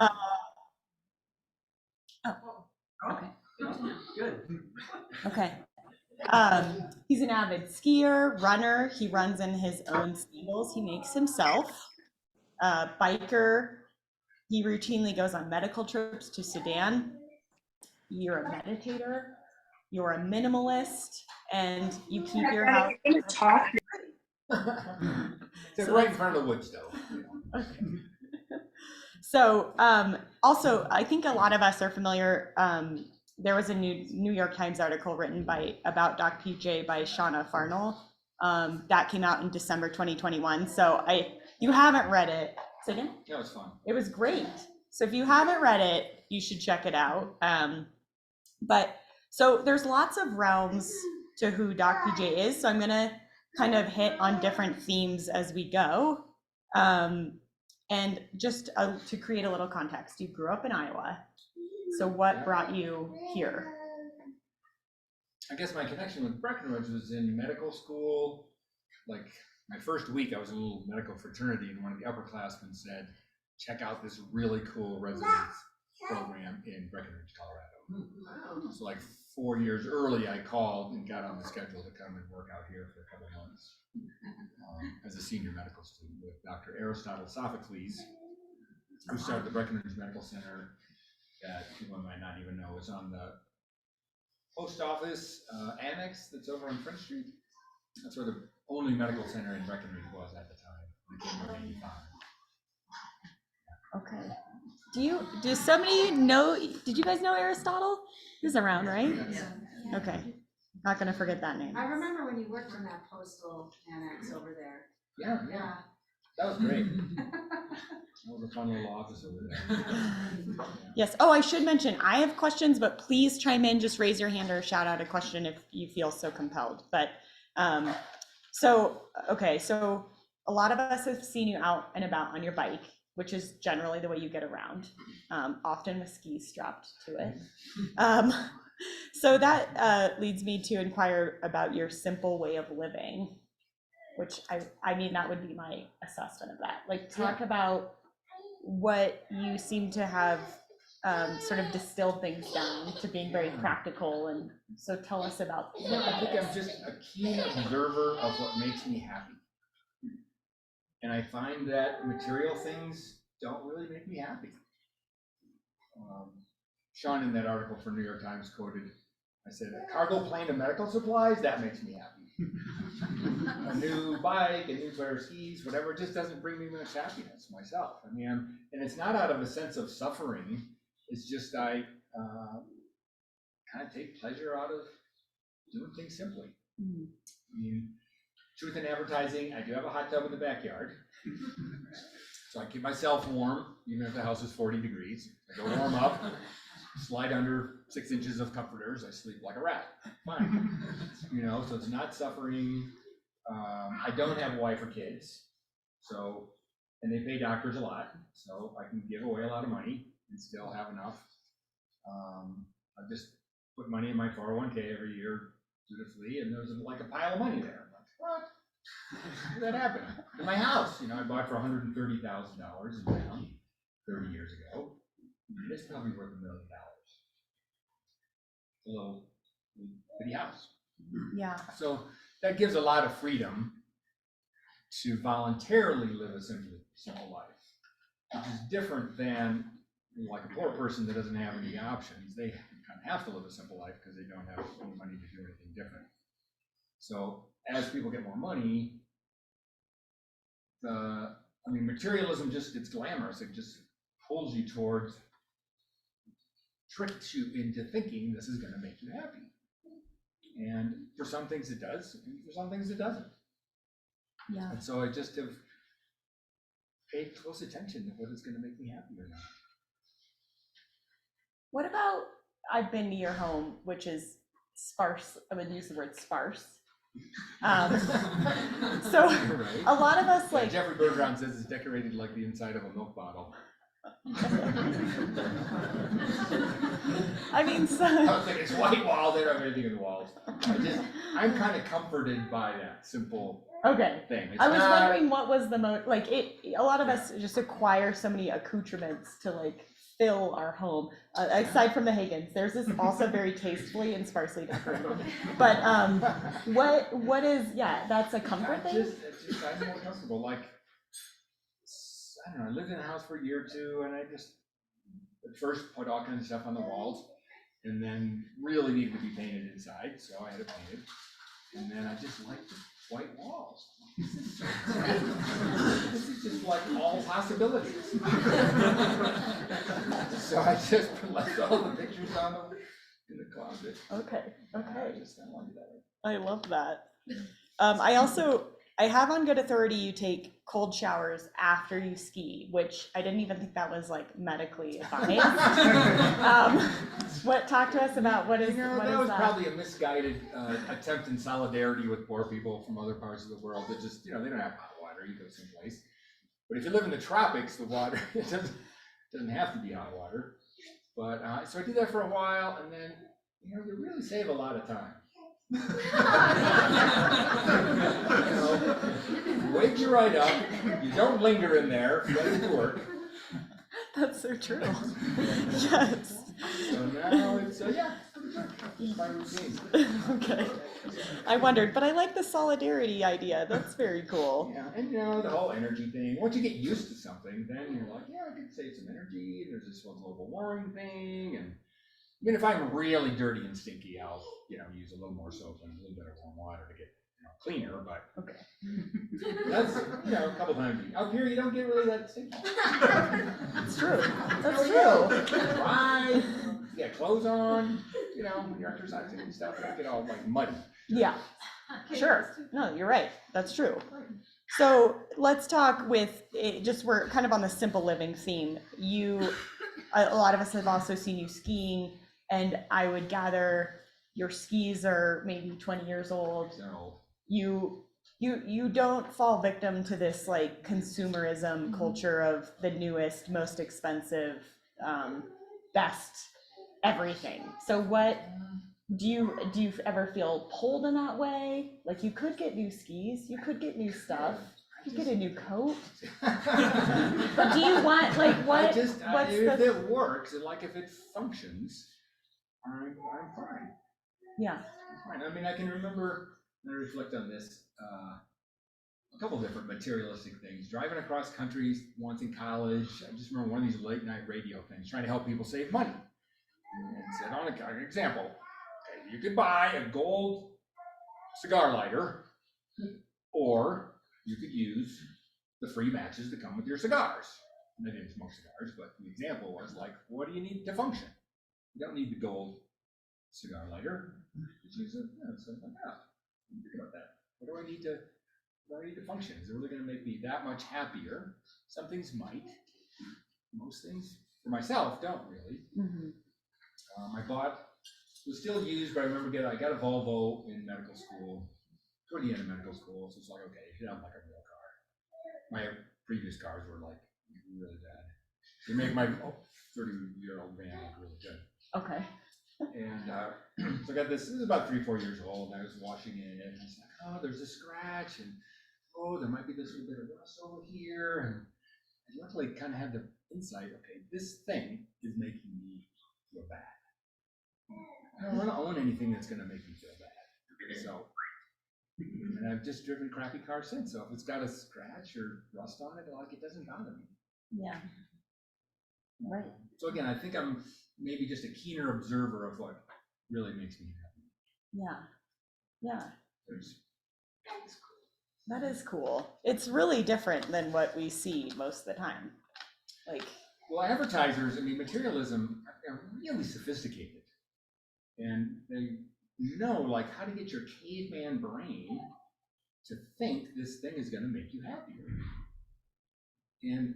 Uh, oh, okay. Good. Okay. He's an avid skier, runner. He runs in his own stables he makes himself. Biker. He routinely goes on medical trips to Sudan. You're a meditator. You're a minimalist, and you keep your house. So right in front of the woods, though. Okay. So also, I think a lot of us are familiar. There was a New York Times article written about Doc PJ by Shauna Farnell that came out in December 2021. So you haven't read it. Say again? Yeah, it was fun. It was great. So if you haven't read it, you should check it out. But so there's lots of realms to who Doc PJ is. So I'm gonna kind of hit on different themes as we go. And just to create a little context, you grew up in Iowa. So what brought you here? I guess my connection with Breckenridge was in medical school. Like my first week, I was in a little medical fraternity, and one of the upperclassmen said, check out this really cool residence program in Breckenridge, Colorado. Wow. So like 4 years early, I called and got on the schedule to come and work out here for a couple of months as a senior medical student with Dr. Aristotle Sophocles, who started the Breckenridge Medical Center that people might not even know is on the post office annex that's over on French Street. That's where the only medical center in Breckenridge was at the time. It came in 85. Okay. Does somebody know, did you guys know Aristotle? He's around, right? Yeah. Okay. Not gonna forget that name. I remember when you worked in that postal annex over there. Yeah. That was great. That was a fun little office over there. Yes. Oh, I should mention, I have questions, but please chime in, just raise your hand or shout out a question if you feel so compelled. But so a lot of us have seen you out and about on your bike, which is generally the way you get around, often with skis strapped to it. So that leads me to inquire about your simple way of living, which I mean, that would be my assessment of that. Like, talk about what you seem to have sort of distilled things down to being very practical. And so tell us about I think I'm just a keen observer of what makes me happy. And I find that material things don't really make me happy. Sean, in that article for New York Times, quoted, I said, a cargo plane of medical supplies, that makes me happy. A new bike, a new pair of skis, whatever, it just doesn't bring me much happiness myself. I mean, and it's not out of a sense of suffering, it's just I kind of take pleasure out of doing things simply. I mean, truth in advertising, I do have a hot tub in the backyard. So I keep myself warm, even if the house is 40 degrees. I go warm up, slide under 6 inches of comforters, I sleep like a rat. Fine. You know, so it's not suffering. I don't have a wife or kids, so, and they pay doctors a lot, so I can give away a lot of money and still have enough. I just put money in my 401k every year dutifully, and there's like a pile of money there. I'm like, what? How did that happen? In my house, you know, I bought for $130,000 in town 30 years ago. It's probably worth $1 million. A little bitty house. Yeah. So that gives a lot of freedom to voluntarily live a simple life, which is different than like a poor person that doesn't have any options. They kind of have to live a simple life because they don't have any money to do anything different. So as people get more money, materialism it's glamorous. It just pulls you towards, tricks you into thinking this is going to make you happy. And for some things it does, and for some things it doesn't. Yeah. And so I just have paid close attention to what is going to make me happy or not. What about, I've been to your home, which is sparse. I would use the word sparse. So Right. A lot of us like Jeffrey Bergeron says it's decorated like the inside of a milk bottle. I mean, so. I was thinking it's white walls, they don't have anything in the walls. I'm kind of comforted by that simple Okay. thing. It's I was not- wondering what was the most, like, a lot of us just acquire so many accoutrements to like fill our home. Aside from the Hagens, there's this also very tastefully and sparsely decorated. But what is, yeah, that's a comfort thing? I'm more comfortable. Like, I don't know, I lived in a house for a year or two, and I just at first put all kinds of stuff on the walls, and then really needed to be painted inside, so I had it painted. And then I just liked the white walls. This is so great. This is just like all possibilities. So I just left all the pictures in the closet. Okay, okay. I just kind of wanted that. I love that. I have on good authority you take cold showers after you ski, which I didn't even think that was like medically advised. Talk to us about what is that? What Was is probably a misguided attempt in solidarity with poor people from other parts of the world that just, they don't have hot water, you go someplace. But if you live in the tropics, the water, it doesn't have to be hot water. But, so I did that for a while, and then, you really save a lot of time. Wake you right up, you don't linger in there, you gotta do work. That's so true. Yes. So now it's, it's my routine. Okay. I wondered, but I like the solidarity idea. That's very cool. Yeah, and the whole energy thing. Once you get used to something, then you're like, I could save some energy. There's this whole global warming thing, and I mean, if I'm really dirty and stinky, I'll use a little more soap and a little bit of warm water to get cleaner. But okay, that's a couple times. Out here, you don't get really that stinky. That's true. That's true. Dry. You got clothes on. When you're exercising and stuff, you don't get all like muddy. Yeah. Sure. No, you're right. That's true. So let's talk with we're kind of on the simple living theme. A lot of us have also seen you skiing, and I would gather your skis are maybe 20 years old. They're old. You don't fall victim to this like consumerism culture of the newest, most expensive, best everything. So what do you ever feel pulled in that way? Like you could get new skis, you could get new stuff, you could get a new coat. But do you want like what? If it works, and like if it functions, I'm fine. Yeah. I'm fine. I mean, I can remember and I reflect on this. A couple different materialistic things. Driving across country once in college, I just remember one of these late night radio things, trying to help people save money. And said, on an example, okay, you could buy a gold cigar lighter, or you could use the free matches that come with your cigars. And I didn't smoke cigars, but the example was like, what do you need to function? You don't need the gold cigar lighter. Just use it. So I'm like, think about that. What do I need to function? Is it really going to make me that much happier? Some things might. Most things, for myself, don't really. Mm-hmm. I was still used, but I remember I got a Volvo in medical school, toward the end of medical school, so it's like, okay, you should have like a real car. My previous cars were like really bad. They make my 30-year-old van look really good. Okay. And so I got this is about 3-4 years old, and I was washing it, and it's like, oh, there's a scratch, and there might be this little bit of rust over here, and I luckily kind of had the insight, okay, this thing is making me feel bad. I don't want to own anything that's going to make me feel bad. So, and I've just driven crappy cars since, so if it's got a scratch or rust on it, it doesn't bother me. Yeah. Right. So again, I think I'm maybe just a keener observer of what really makes me happy. Yeah. Yeah. That is cool. It's really different than what we see most of the time. Well, advertisers, materialism are really sophisticated. And they know how to get your caveman brain to think this thing is going to make you happier. And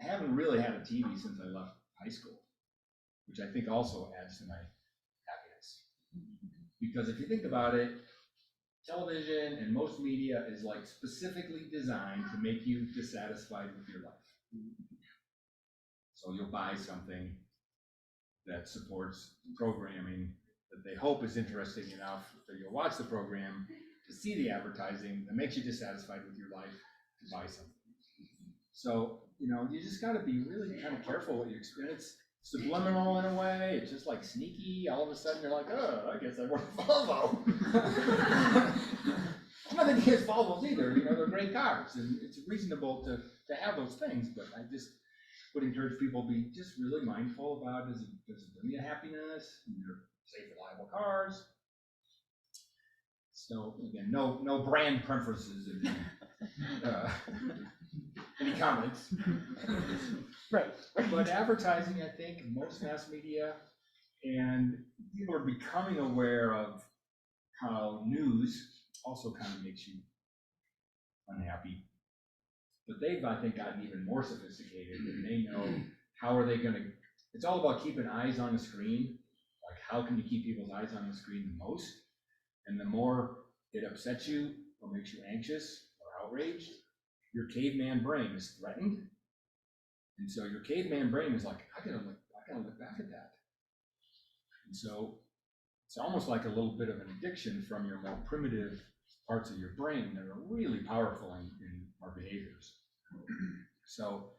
I haven't really had a TV since I left high school, which I think also adds to my happiness. Because if you think about it, television and most media is specifically designed to make you dissatisfied with your life. So you'll buy something that supports programming that they hope is interesting enough that you'll watch the program to see the advertising that makes you dissatisfied with your life to buy something. So, you just got to be really kind of careful what you experience. Subliminal in a way, it's just like sneaky. All of a sudden, you're like, oh, I guess I want a Volvo. Nothing against Volvos either. They're great cars, and it's reasonable to have those things. But I just would encourage people to be just really mindful about does it bring you happiness? And they're safe, reliable cars. So again, no brand preferences and any comments. Right. But advertising, I think, most mass media and people are becoming aware of how news also kind of makes you unhappy. But they've, I think, gotten even more sophisticated, and they know how are they going to. It's all about keeping eyes on the screen. Like, how can you keep people's eyes on the screen the most? And the more it upsets you or makes you anxious or outraged, your caveman brain is threatened. And so your caveman brain is like, I gotta look back at that. And so it's almost like a little bit of an addiction from your more primitive parts of your brain that are really powerful in our behaviors. So,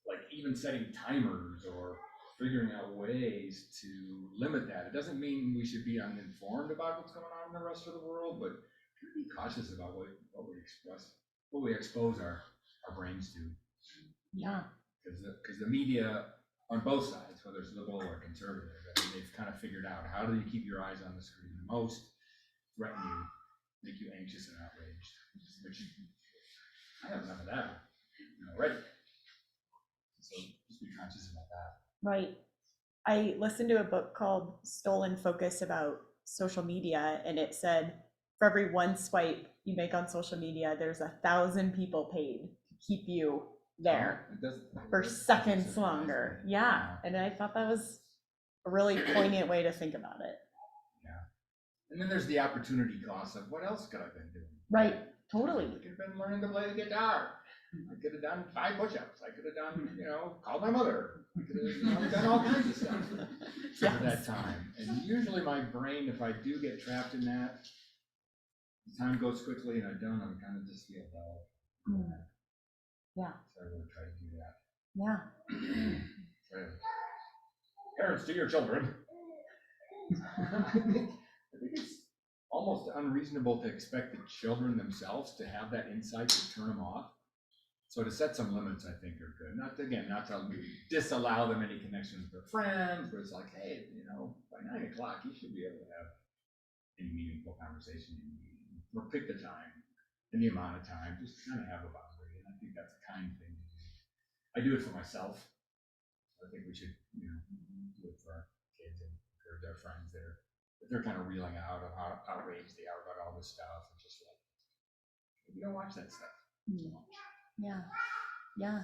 like even setting timers or figuring out ways to limit that. It doesn't mean we should be uninformed about what's going on in the rest of the world, but be cautious about what we expose our brains to. Yeah. Because the media on both sides, whether it's liberal or conservative, they've kind of figured out how do you keep your eyes on the screen the most, threaten you, make you anxious and outraged. Which I have enough of that already. So just be conscious about that. Right. I listened to a book called Stolen Focus about social media, and it said for every one swipe you make on social media, there's 1,000 people paid to keep you there for seconds longer. Yeah. And I thought that was a really poignant way to think about it. Yeah. And then there's the opportunity cost of what else could I have been doing? Right. Totally. I could have been learning to play the guitar. I could have done 5 push-ups. I could have done, called my mother. I could have, done all kinds of stuff at that time. And usually my brain, if I do get trapped in that, the time goes quickly and I kind of just feel dull. Yeah. So I really try to do that. Yeah. Parents to your children. I think it's almost unreasonable to expect the children themselves to have that insight to turn them off. So to set some limits, I think, are good. Not to disallow them any connection with their friends, but it's like, hey, by 9 o'clock, you should be able to have any meaningful conversation you need. Or pick the time and the amount of time, just kind of have a boundary. And I think that's a kind thing to do. I do it for myself. I think we should, do it for our kids and for their friends that they're kind of reeling out of how outraged they are about all this stuff. And just like, we don't watch that stuff. Yeah. Yeah.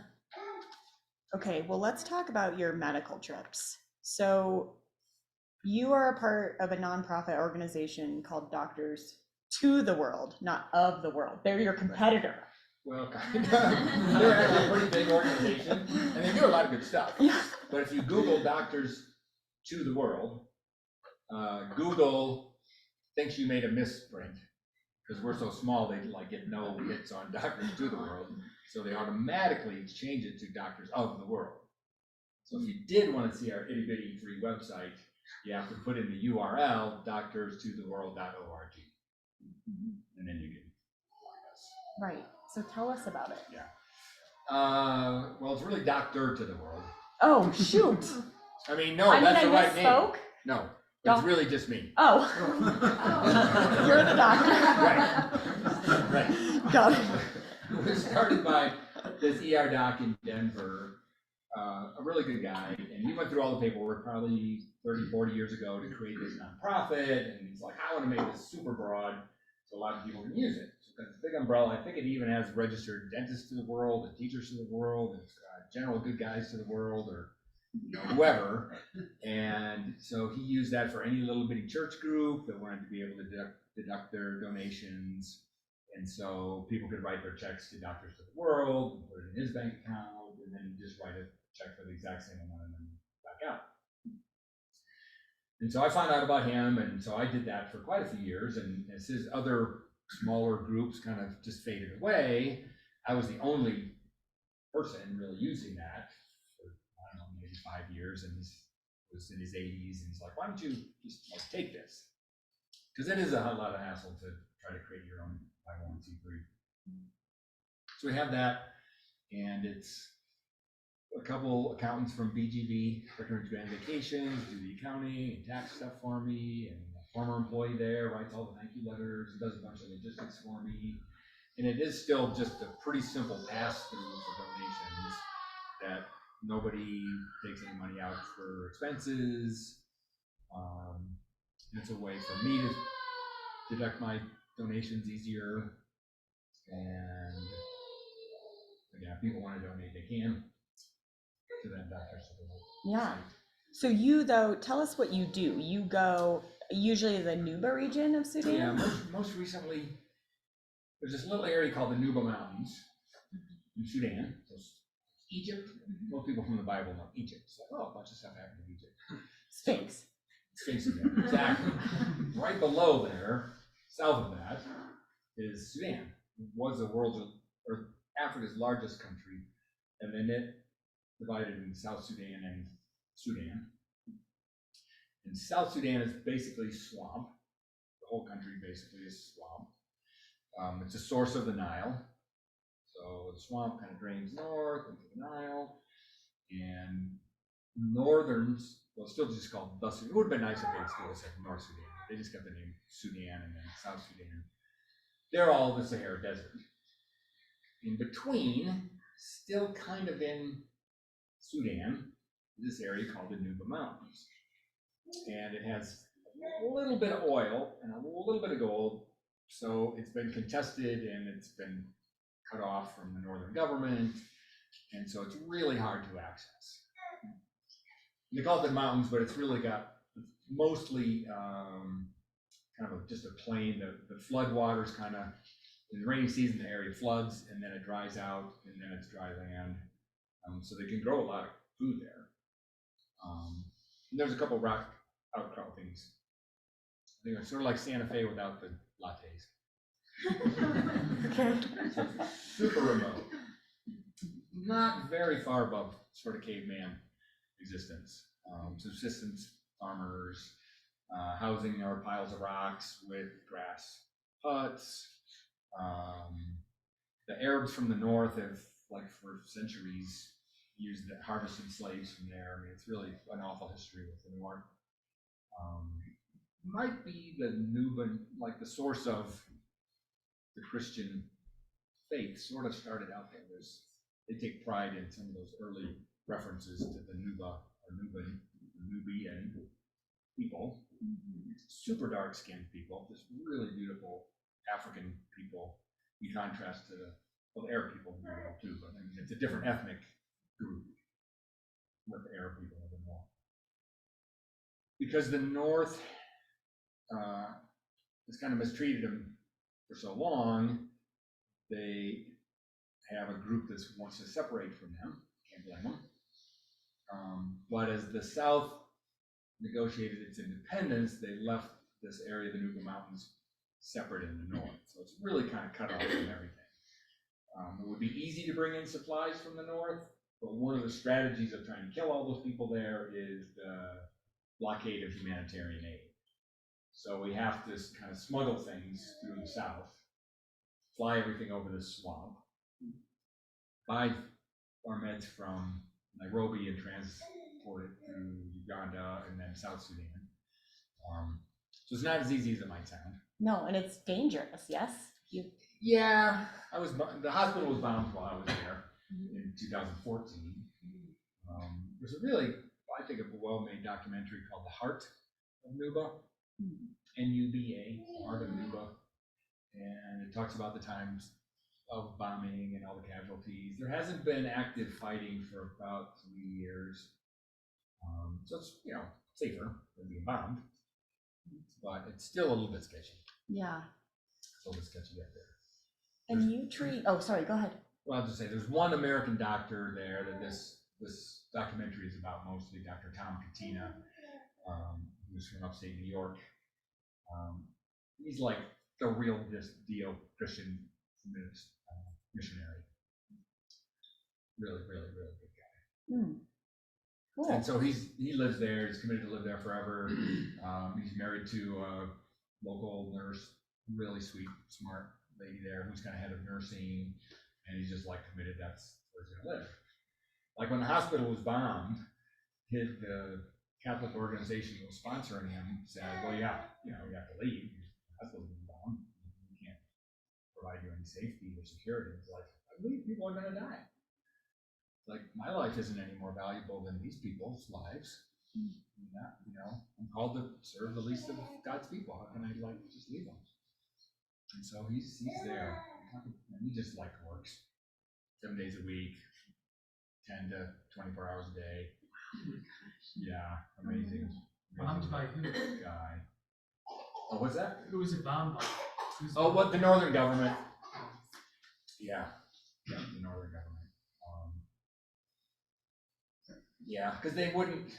Okay, well, let's talk about your medical trips. So you are a part of a nonprofit organization called Doctors to the World, not of the world. They're your competitor. Well, kind of. They're actually a pretty big organization, and they do a lot of good stuff. Yeah. But if you Google Doctors to the World, Google thinks you made a misprint because we're so small, they get no hits on Doctors to the World, so they automatically change it to Doctors of the World. So if you did want to see our itty bitty free website, you have to put in the URL doctorstotheworld.org, and then you can find us. Right. So tell us about it. Yeah. Well, it's really Doctor to the World. Oh, shoot. I mean, no, that's the right name. Misspoke? No, it's really just me. Oh. You're the doctor. Right. Right. Got it. It was started by this ER doc in Denver, a really good guy, and he went through all the paperwork probably 30, 40 years ago to create this nonprofit, and he's like, I want to make this super broad so a lot of people can use it. So it's a big umbrella. I think it even has registered dentists to the world, and teachers to the world, and general good guys to the world, or whoever. And so he used that for any little bitty church group that wanted to be able to deduct their donations. And so people could write their checks to Doctors to the World and put it in his bank account, and then just write a check for the exact same amount and then back back out. And so I found out about him, and so I did that for quite a few years, and as his other smaller groups kind of just faded away, I was the only person really using that for, I don't know, maybe 5 years, and he was in his 80s, and he's like, why don't you just take this? Because it is a lot of hassle to try to create your own 501c3. So we have that, and it's a couple accountants from BGV, Breckenridge Grand Vacations, do the accounting and tax stuff for me, and a former employee there writes all the thank you letters, and does a bunch of logistics for me. And it is still just a pretty simple pass-through for donations that nobody takes any money out for expenses. It's a way for me to deduct my donations easier. And again, if people want to donate, they can to that doctor's supplement. Yeah. So you, though, tell us what you do. You go usually the Nuba region of Sudan? Yeah, most recently, there's this little area called the Nuba Mountains in Sudan. So Egypt. Most people from the Bible know Egypt. It's like, oh, a bunch of stuff happened in Egypt. Sphinx. Sphinx is there, exactly. Right below there, south of that, is Sudan. It was the world's, or Africa's largest country, and then it divided in South Sudan and Sudan. And South Sudan is basically swamp. The whole country basically is swamp. It's a source of the Nile. So the swamp kind of drains north into the Nile. And northern, well, it's still just called the Sudan. It would have been nice if they still said North Sudan. They just got the name Sudan and then South Sudan. They're all the Sahara Desert. In between, still kind of in Sudan, this area called the Nuba Mountains. And it has a little bit of oil and a little bit of gold. So it's been contested and it's been cut off from the northern government. And so it's really hard to access. They call it the mountains, but it's really got mostly kind of just a plain. The flood waters kind of, in the rainy season, the area floods and then it dries out and then it's dry land. So they can grow a lot of food there. There's a couple rock outcroppings. I think it's sort of like Santa Fe without the lattes. Okay. So super remote. Not very far above sort of caveman existence. Subsistence farmers, housing our piles of rocks with grass huts. The Arabs from the north have, like for centuries, used that, harvested slaves from there. I mean, it's really an awful history with the north. Might be the Nuban, like the source of the Christian faith, sort of started out there. They take pride in some of those early references to the Nuba or Nubian people. Super dark skinned people, just really beautiful African people, in contrast to the Arab people too, but I mean, it's a different ethnic group with the Arab people in the north. Because the north has kind of mistreated them for so long, they have a group that wants to separate from them. Can't blame them. But as the South negotiated its independence, they left this area, the Nuba Mountains, separate in the north. So it's really kind of cut off from everything. It would be easy to bring in supplies from the north, but one of the strategies of trying to kill all those people there is the blockade of humanitarian aid. So we have to kind of smuggle things through the south, fly everything over this swamp, buy our meds from Nairobi and transport it through Uganda and then South Sudan. So it's not as easy as it might sound. No, and it's dangerous, yes? Yeah, the hospital was bombed while I was there in 2014. There's a really, I think, a well-made documentary called The Heart of Nuba, N-U-B-A, Heart of Nuba, and it talks about the times of bombing and all the casualties. There hasn't been active fighting for about 3 years, so it's safer than being bombed, but it's still a little bit sketchy. Yeah. It's a little bit sketchy out there. And you treat, oh, sorry, go ahead. Well, I'll just say there's one American doctor there that this this documentary is about mostly Dr. Tom Katina, who's from upstate New York. He's like the real deal Christian missionary. Really, really, really good guy. Cool. And so he lives there. He's committed to live there forever. He's married to a local nurse, really sweet, smart lady there who's kind of head of nursing, and he's just like committed. That's where he's gonna live. Like when the hospital was bombed, the Catholic organization who was sponsoring him said, "Well, yeah, you have to leave. The hospital's been bombed. We can't provide you any safety or security." It's like, I believe people are gonna die. Like, my life isn't any more valuable than these people's lives. I'm called to serve the least of God's people. How can I just leave them? And so he's there, and he just works 7 days a week, 10 to 24 hours a day. Yeah, amazing. Bombed by who? Guy. Oh, what's that? Who was it bombed by? What the northern government? Yeah, the northern government. Yeah, because they wouldn't.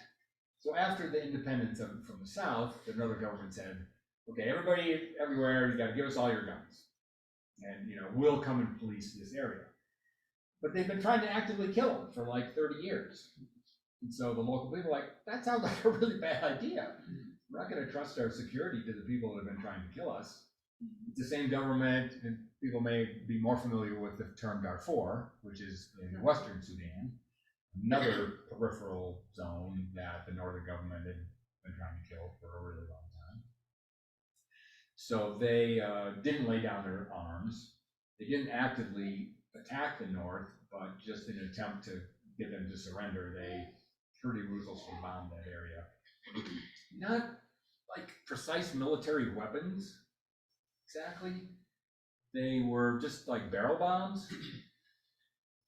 So after the independence from the South, the northern government said, "Okay, everybody, everywhere, you got to give us all your guns, and we'll come and police this area." But they've been trying to actively kill them for 30 years, and so the local people are like, "That sounds like a really bad idea. We're not going to trust our security to the people that have been trying to kill us." It's the same government, and people may be more familiar with the term Darfur, which is in Western Sudan. Another peripheral zone that the northern government had been trying to kill for a really long time. So they didn't lay down their arms. They didn't actively attack the north, but just in an attempt to get them to surrender, they pretty ruthlessly bombed that area. Not precise military weapons, exactly. They were just barrel bombs.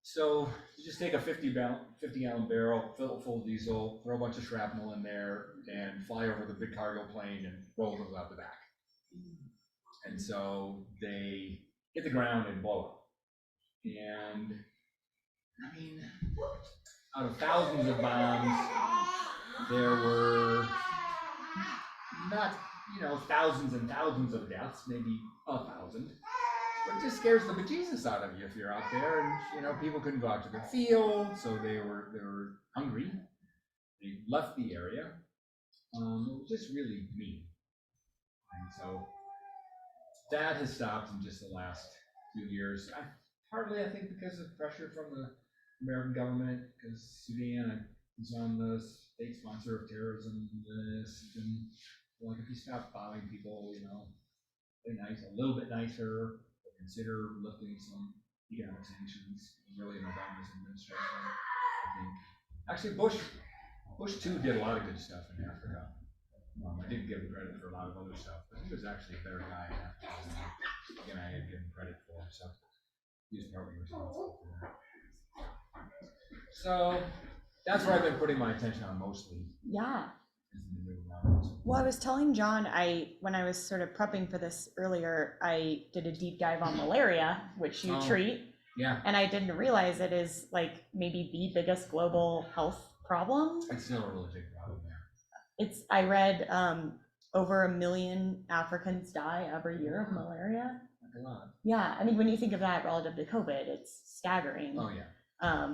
So you just take a 50-gallon barrel, fill it full of diesel, throw a bunch of shrapnel in there, and fly over the big cargo plane and roll those out the back. And so they hit the ground and blow up. And I mean, out of thousands of bombs, there were not, thousands and thousands of deaths, maybe 1,000. But it just scares the bejesus out of you if you're out there, and people couldn't go out to the field, so they were hungry. They left the area. It was just really mean, and so that has stopped in just the last few years. Partly, I think, because of pressure from the American government, because Sudan is on the state sponsor of terrorism list, and if you stop bombing people, be nice, a little bit nicer. Consider lifting some economic sanctions, really in Obama's administration, I think. Actually, Bush 2 did a lot of good stuff in Africa. I didn't give him credit for a lot of other stuff, but he was actually a better guy in Africa than I had given credit for, so he was probably responsible for that. So that's where I've been putting my attention on mostly. Yeah. Well, I was telling John, when I was sort of prepping for this earlier, I did a deep dive on malaria, which you treat. Yeah. And I didn't realize it is maybe the biggest global health problem. It's still a really big problem there. I read over 1 million Africans die every year of malaria. Like a lot. Yeah, I mean, when you think of that relative to COVID, it's staggering. Oh yeah.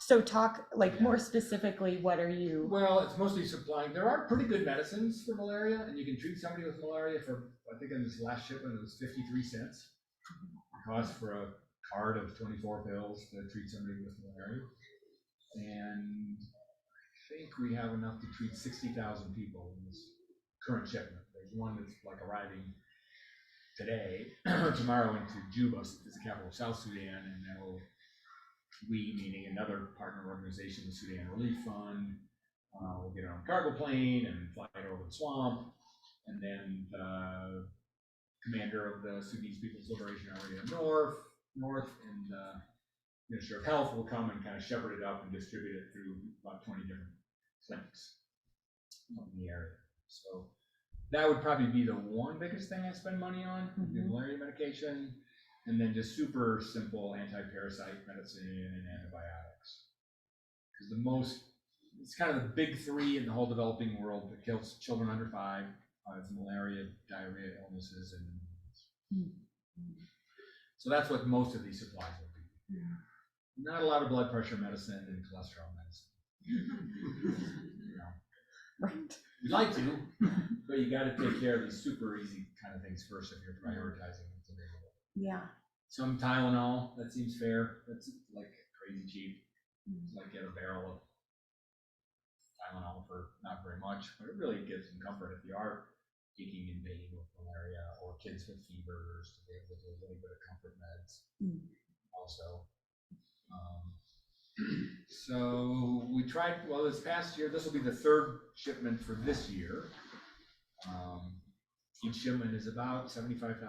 So talk more specifically, what are you? Well, it's mostly supplying. There are pretty good medicines for malaria, and you can treat somebody with malaria for, I think in this last shipment, it was 53 cents. It costs for a card of 24 pills to treat somebody with malaria. And I think we have enough to treat 60,000 people in this current shipment. There's one that's arriving today, tomorrow into Juba, the capital of South Sudan, and then we, meaning another partner organization, the Sudan Relief Fund, will get on a cargo plane and fly it over the swamp, and then the commander of the Sudanese People's Liberation Army in the north, and the Minister of Health will come and kind of shepherd it up and distribute it through about 20 different clinics in the area. So that would probably be the one biggest thing I spend money on, the malaria medication. And then just super simple anti-parasite medicine and antibiotics. because it's kind of the big three in the whole developing world that kills children under 5. It's malaria, diarrhea, illnesses, and so that's what most of these supplies will be. Not a lot of blood pressure medicine and cholesterol medicine. Right. We'd like to, but you got to take care of these super easy kind of things first if you're prioritizing what's available. Yeah. Some Tylenol, that seems fair. That's like crazy cheap. It's like get a barrel of Tylenol for not very much, but it really gives some comfort if you are aching in pain with malaria or kids with fevers to be able to do a little bit of comfort meds also. So we tried, well, this past year, this will be the 3rd shipment for this year. Each shipment is about $75,000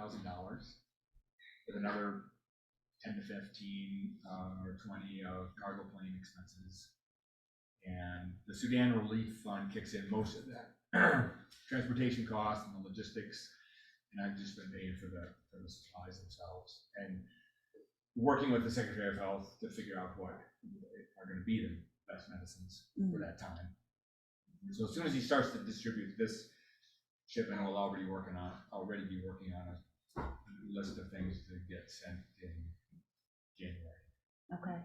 with another 10 to 15 or 20 of cargo plane expenses. And the Sudan Relief Fund kicks in most of that. Transportation costs and the logistics, and I've just been paying for the supplies themselves. And working with the Secretary of Health to figure out what are going to be the best medicines for that time. So as soon as he starts to distribute this shipment, we'll already be working on a list of things to get sent in January. Okay.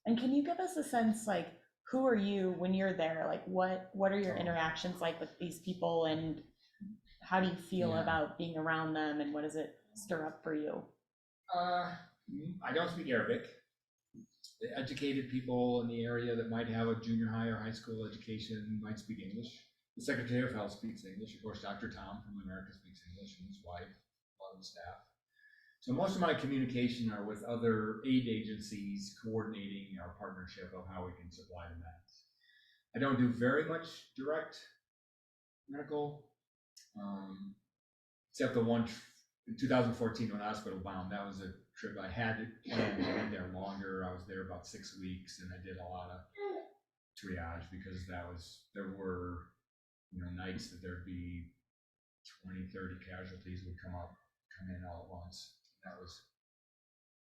And can you give us a sense, like, who are you when you're there? Like, what are your interactions like with these people, and how do you feel about being around them, and what does it stir up for you? I don't speak Arabic. The educated people in the area that might have a junior high or high school education might speak English. The Secretary of Health speaks English. Of course, Dr. Tom from America speaks English, and his wife, a lot of the staff. So most of my communication are with other aid agencies coordinating our partnership of how we can supply the meds. I don't do very much direct medical, except the one in 2014 when hospital bound. That was a trip I had planned to be there longer. I was there about 6 weeks, and I did a lot of triage because there were nights that there'd be 20, 30 casualties would come in all at once. That was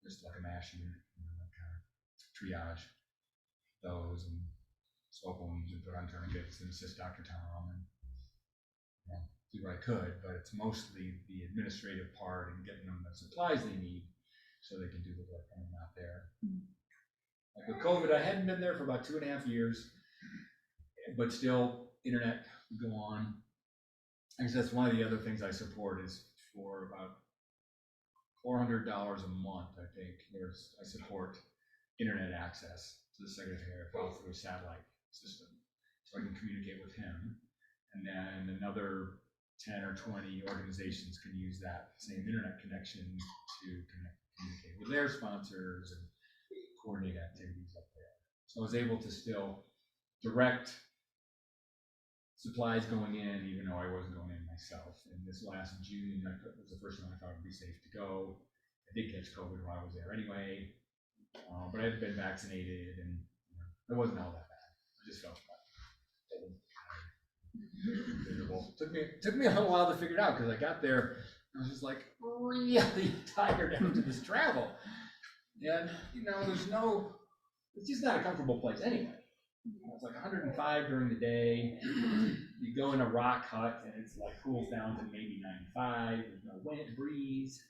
just like a MASH unit, kind of triage those and swab wounds and put on tourniquets and assist Dr. Tom and do what I could, but it's mostly the administrative part and getting them the supplies they need so they can do the work when I'm not there. Like with COVID, I hadn't been there for about 2.5 years, but still internet would go on. I guess that's one of the other things I support is for about $400 a month, I think, I support internet access to the Secretary of Health through a satellite system, so I can communicate with him. And then another 10 or 20 organizations can use that same internet connection to communicate with their sponsors and coordinate activities up there. So I was able to still direct supplies going in, even though I wasn't going in myself. And this last June, was the first time I thought it would be safe to go. I did catch COVID while I was there anyway, but I had been vaccinated, and it wasn't all that bad. I just felt miserable. Took me a little while to figure it out because I got there, I was just like really tired after this travel, and it's just not a comfortable place anyway. It's like 105 during the day. You go in a rock hut and it's like cools down to maybe 95. There's no wind, breeze,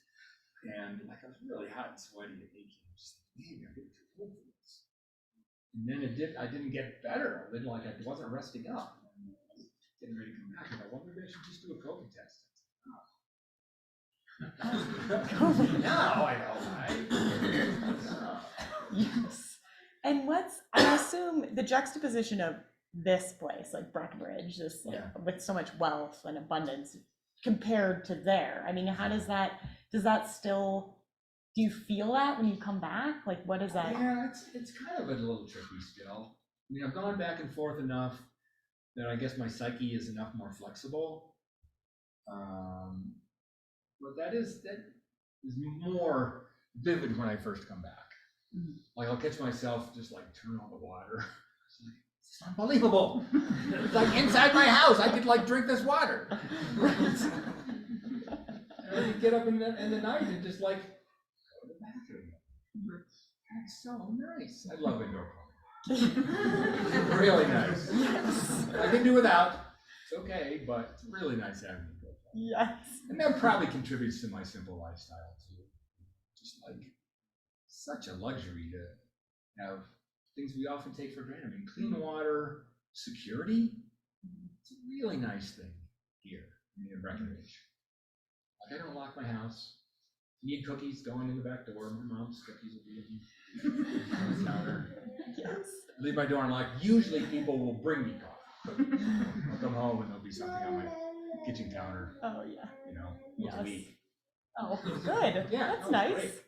and like I was really hot and sweaty and aching. I'm just like, man, I'm getting too cold for this. And then I didn't get better. I wasn't resting up. And I was getting ready to come back, and I wondered if I should just do a COVID test. Now I know, right? Yes. And I assume the juxtaposition of this place, like Breckenridge, with so much wealth and abundance compared to there. I mean, how does that still, do you feel that when you come back? Like, what is that? Yeah, it's kind of a little tricky still. I mean, I've gone back and forth enough that I guess my psyche is enough more flexible. But that is more vivid when I first come back. Like I'll catch myself just like turn on the water. It's unbelievable. It's like inside my house. I could like drink this water. And then you get up in the night and just like go to the bathroom. That's so nice. I love indoor plumbing. Really nice. Yes. I can do without. It's okay, but it's really nice having you. Yes. And that probably contributes to my simple lifestyle too. Just like such a luxury to have things we often take for granted. I mean, clean water, security. It's a really nice thing here in Breckenridge. Like I don't lock my house. Need cookies, going in the back door. My mom's cookies will be in the counter. Yes. Leave my door unlocked. Usually people will bring me coffee. I'll come home and there'll be something on my kitchen counter, Oh, yeah. once a Yes. week. Oh, good. Yeah, That's no, it's nice.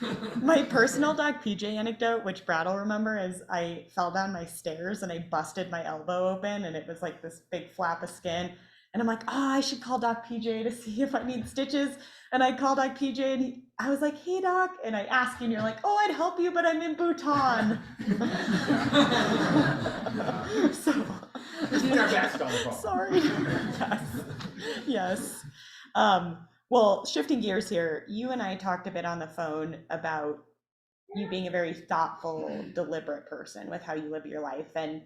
great. My personal Doc PJ anecdote, which Brad will remember, is I fell down my stairs and I busted my elbow open and it was like this big flap of skin. And I'm like, oh, I should call Doc PJ to see if I need stitches. And I called Doc PJ and I was like, hey, Doc. And I asked you and you're like, oh, I'd help you, but I'm in Bhutan. So, We did our best on the phone. sorry. Yes. Yes. Well, shifting gears here, you and I talked a bit on the phone about you being a very thoughtful, deliberate person with how you live your life. And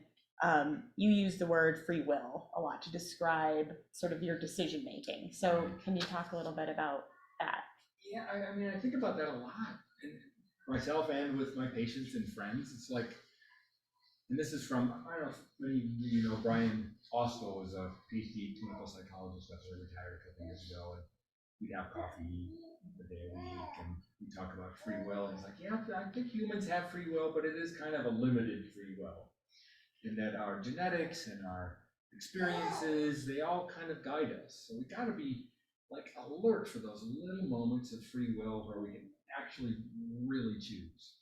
you use the word free will a lot to describe sort of your decision making. So can you talk a little bit about that? Yeah, I mean, I think about that a lot. And myself and with my patients and friends, it's like, and this is from, I don't know if many of you know, Brian Austell was a PhD clinical psychologist after he retired a couple years ago. And we'd have coffee a day a week and we talk about free will. And he's like, yeah, I think humans have free will, but it is kind of a limited free will. In that our genetics and our experiences, they all kind of guide us. So we got to be like alert for those little moments of free will where we can actually really choose.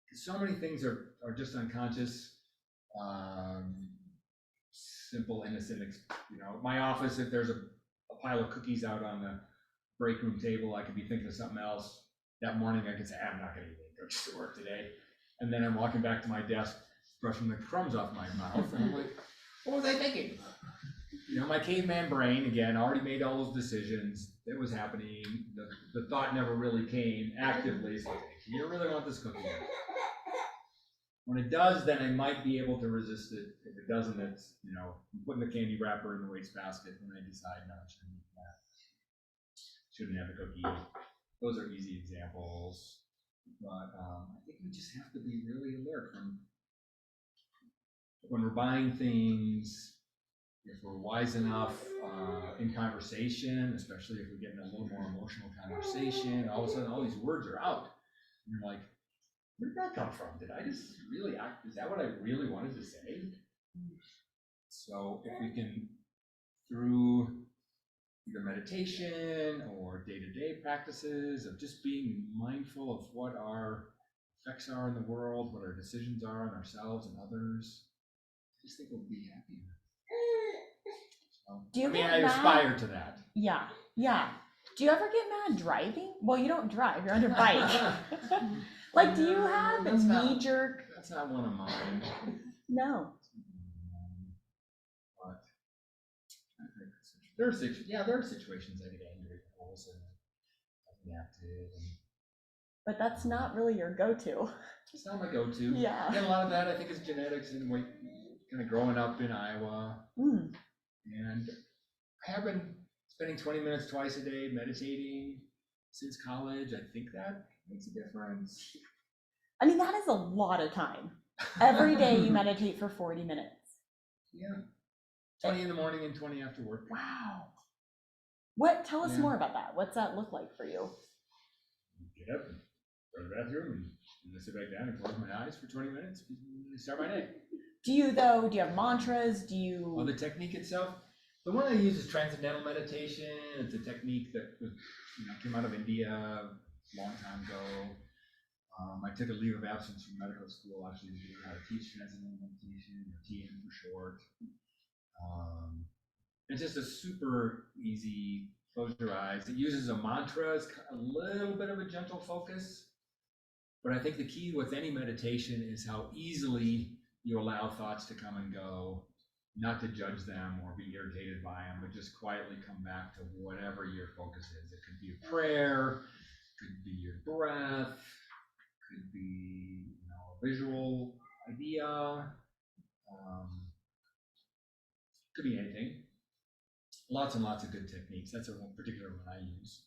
Because so many things are just unconscious, simple, innocent. My office, if there's a pile of cookies out on the break room table, I could be thinking of something else. That morning I could say, I'm not going to eat any cookies to work today. And then I'm walking back to my desk, brushing the crumbs off my mouth, and I'm like, what was I thinking? My caveman brain, again, already made all those decisions. It was happening. The thought never really came actively. It's like, you don't really want this cookie. When it does, then I might be able to resist it. If it doesn't, it's, I'm putting the candy wrapper in the wastebasket when I decide, no, I shouldn't eat that. Shouldn't have a cookie. Those are easy examples. But I think we just have to be really alert when we're buying things. If we're wise enough in conversation, especially if we're getting a little more emotional conversation, all of a sudden all these words are out. And you're like, where did that come from? Did I just really act? Is that what I really wanted to say? So if we can, through either meditation or day-to-day practices of just being mindful of what our effects are in the world, what our decisions are on ourselves and others, I just think we'll be happier. Do you get I mad? aspire to that. Yeah. Do you ever get mad driving? Well, you don't drive, you're on your bike. Like, do you have a knee-jerk? That's not one of mine. No. But there are situations I get angry at also. Reactive. But that's not really your go-to. It's not my go-to. Yeah. And a lot of that I think is genetics and kind of growing up in Iowa. And I have been spending 20 minutes twice a day meditating since college. I think that makes a difference. I mean, that is a lot of time. Every day you meditate for 40 minutes. Yeah. 20 in the morning and 20 after work. Wow. Tell us more about that. What's that look like for you? Get up and go to the bathroom and sit back down and close my eyes for 20 minutes and start my day. Do you have mantras? The technique itself, the one I use is transcendental meditation. It's a technique that came out of India a long time ago. I took a leave of absence from medical school actually to learn how to teach transcendental meditation, or TM for short. It's just a super easy, close your eyes. It uses a mantra, it's a little bit of a gentle focus. But I think the key with any meditation is how easily you allow thoughts to come and go, not to judge them or be irritated by them, but just quietly come back to whatever your focus is. It could be a prayer, could be your breath, could be a visual idea. Could be anything. Lots and lots of good techniques. That's a particular one I use.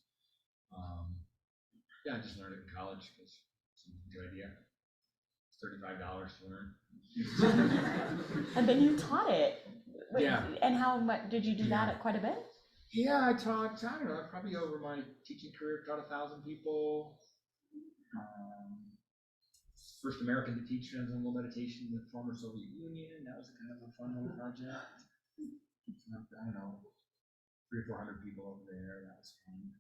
Yeah, I just learned it in college because it's a good idea. It's $35 to learn. And then you taught it. Wait, Yeah. And how much did you do that at quite a bit? Yeah, I taught, I don't know, probably over my teaching career, taught 1,000 people. First American to teach transcendental meditation in the former Soviet Union. That was a kind of a fun little project. I don't know, 300 or 400 people over there. That was fun.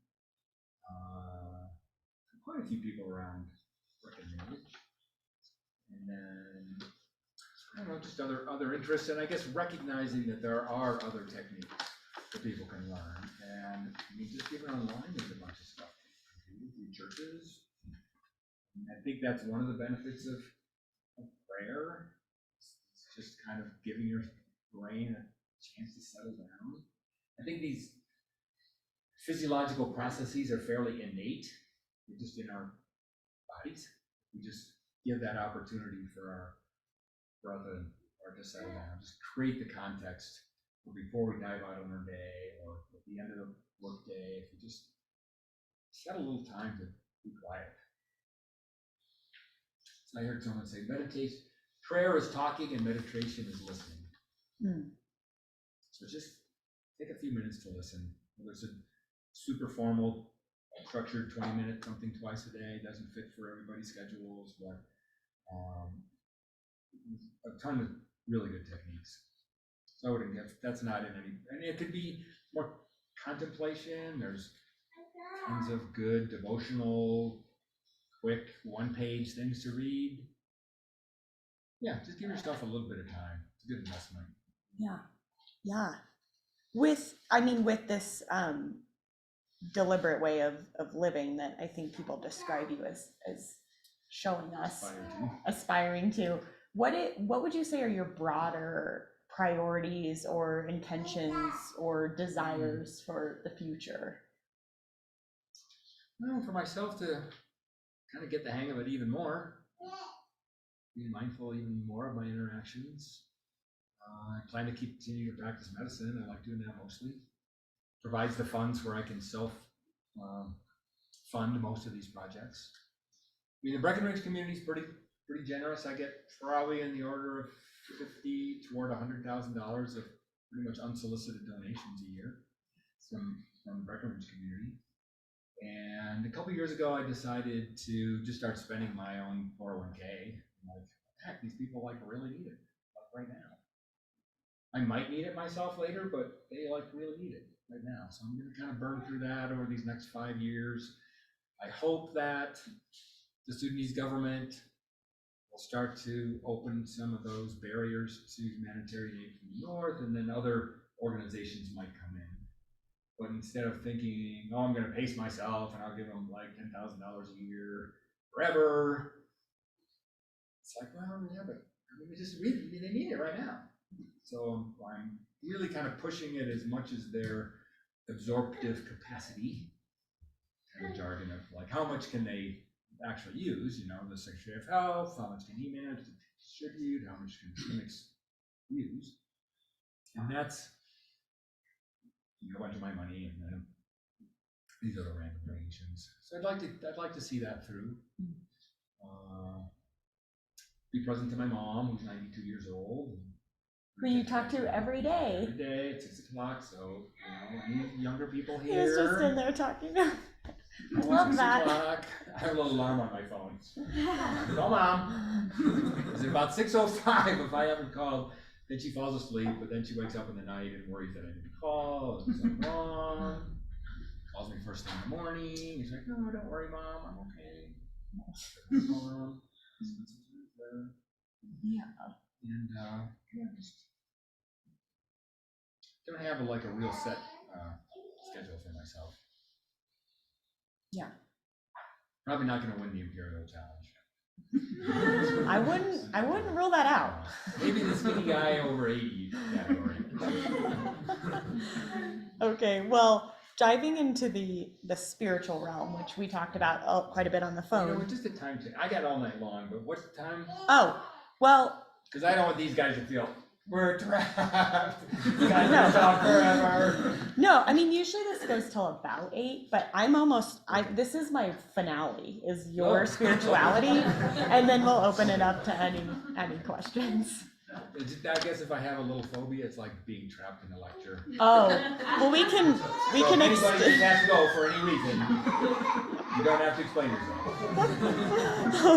Quite a few people around Breckenridge. And then, I don't know, just other interests, and I guess recognizing that there are other techniques that people can learn. And I mean, just even online, there's a bunch of stuff through churches. And I think that's one of the benefits of prayer. It's just kind of giving your brain a chance to settle down. I think these physiological processes are fairly innate. They're just in our bodies. We just give that opportunity for our brother or to settle down. Just create the context for before we dive out on our day or at the end of the work day. If we just set a little time to be quiet. So I heard someone say, meditation, prayer is talking and meditation is listening. So just take a few minutes to listen. There's a super formal, structured 20-minute something twice a day. Doesn't fit for everybody's schedules, but a ton of really good techniques. So I wouldn't get, that's not in any, and it could be more contemplation. There's tons of good devotional, quick one-page things to read. Yeah, just give yourself a little bit of time. It's a good investment. Yeah. With this deliberate way of living that I think people describe you as showing us, aspiring to, what would you say are your broader priorities or intentions or desires for the future? Well, for myself to kind of get the hang of it even more, being mindful even more of my interactions. I plan to continue to practice medicine. I like doing that mostly. Provides the funds where I can self fund most of these projects. I mean, the Breckenridge community is pretty generous. I get probably in the order of $50,000 toward $100,000 of pretty much unsolicited donations a year from the Breckenridge community. And a couple years ago, I decided to just start spending my own 401k. I'm like, heck, these people like really need it right now. I might need it myself later, but they like really need it right now. So I'm going to kind of burn through that over these next 5 years. I hope that the Sudanese government will start to open some of those barriers to humanitarian aid from the north, and then other organizations might come in. But instead of thinking, oh, I'm going to pace myself and I'll give them like $10,000 a year forever, it's like, well, yeah, but I mean, they need it right now. So I'm really kind of pushing it as much as their absorptive capacity, kind of jargon of like, how much can they actually use? You know, the Secretary of Health, how much can he manage to distribute, how much can clinics use? And that's a bunch of my money, and then these other random donations. So I'd like to see that through. Be present to my mom, who's 92 years old. Who you talk to every day. Every day at 6 o'clock. So any younger people He here. was just in there talking. I love that. 6 o'clock. I have a little alarm on my phone. Go, Mom. It's about 6:05 if I haven't called. Then she falls asleep, but then she wakes up in the night and worries that I didn't call, and something wrong. Calls me first thing in the morning. He's like, no, don't worry, Mom, I'm okay. Mom. Yeah. And just don't have a real set schedule for myself. Yeah. Probably not going to win the Imperial Challenge. I wouldn't rule that out. Maybe the skinny guy over 80 category. Okay, well, diving into the spiritual realm, which we talked about quite a bit on the phone. Just a time check. I got all night long, but what's the time? Oh, Well, Because I don't want these guys to feel, we're trapped. You guys can talk forever. no, I mean, usually this goes till about 8, but this is my finale, is your Oh. spirituality, and then we'll open it up to any questions. I guess if I have a little phobia, it's like being trapped in a lecture. Oh, well, we can So if anybody just has to go for any reason, you don't have to explain yourself.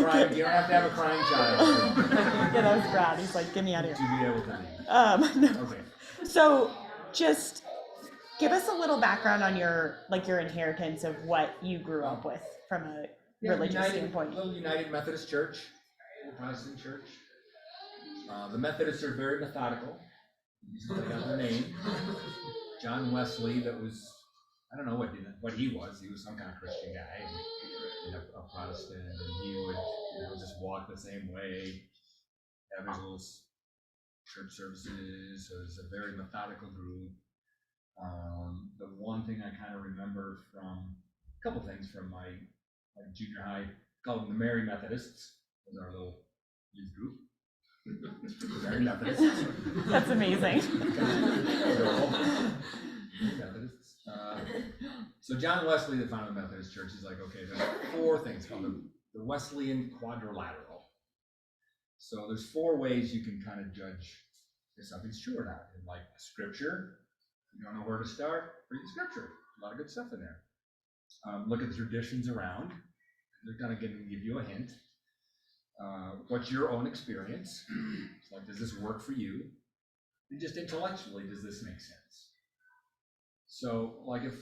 Okay. You don't have to have a crying child Yeah, that was Brad. He's like, get me out of to here. be able to leave. No. Okay. So just give us a little background on your inheritance of what you grew up with from a religious standpoint. Little United Methodist Church, little Protestant church. The Methodists are very methodical. They got their name. John Wesley, that was, I don't know what he was. He was some kind of Christian guy, and a Protestant, and he would just walk the same way, have his little church services. So it's a very methodical group. The one thing I kind of remember from a couple things from my junior high, called them the Mary Methodists, was our little youth group. Mary Methodists. That's amazing. Methodists. So John Wesley, the founder of the Methodist Church, is like, okay, there's 4 things called the Wesleyan quadrilateral. So there's 4 ways you can kind of judge if something's true or not. And like Scripture, you don't know where to start, read the Scripture. A lot of good stuff in there. Look at the traditions around. They're kind of give you a hint. What's your own experience? It's like, does this work for you? And just intellectually, does this make sense? So, like, if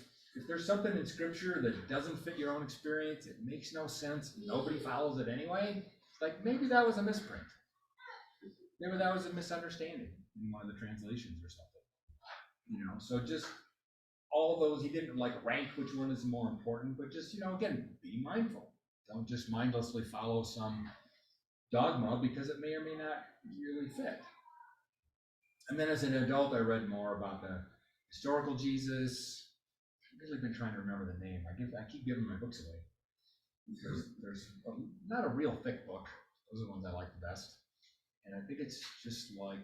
there's something in Scripture that doesn't fit your own experience, it makes no sense, nobody follows it anyway, it's like, maybe that was a misprint. Maybe that was a misunderstanding in one of the translations or something. So just all those, he didn't like rank which one is more important, but just, again, be mindful. Don't just mindlessly follow some dogma because it may or may not really fit. And then as an adult, I read more about the historical Jesus. I've really been trying to remember the name. I keep giving my books away. There's not a real thick book. Those are the ones I like the best. And I think it's just like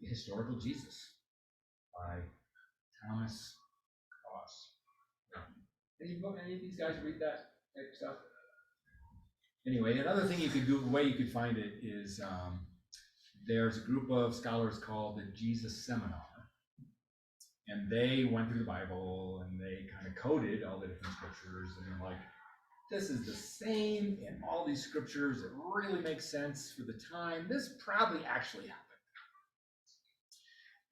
The Historical Jesus by Thomas Cross. Any of these guys read that type stuff? Anyway, another thing you could do, the way you could find it is there's a group of scholars called the Jesus Seminar. And they went through the Bible and they kind of coded all the different scriptures. And they're like, this is the same in all these scriptures. It really makes sense for the time. This probably actually happened.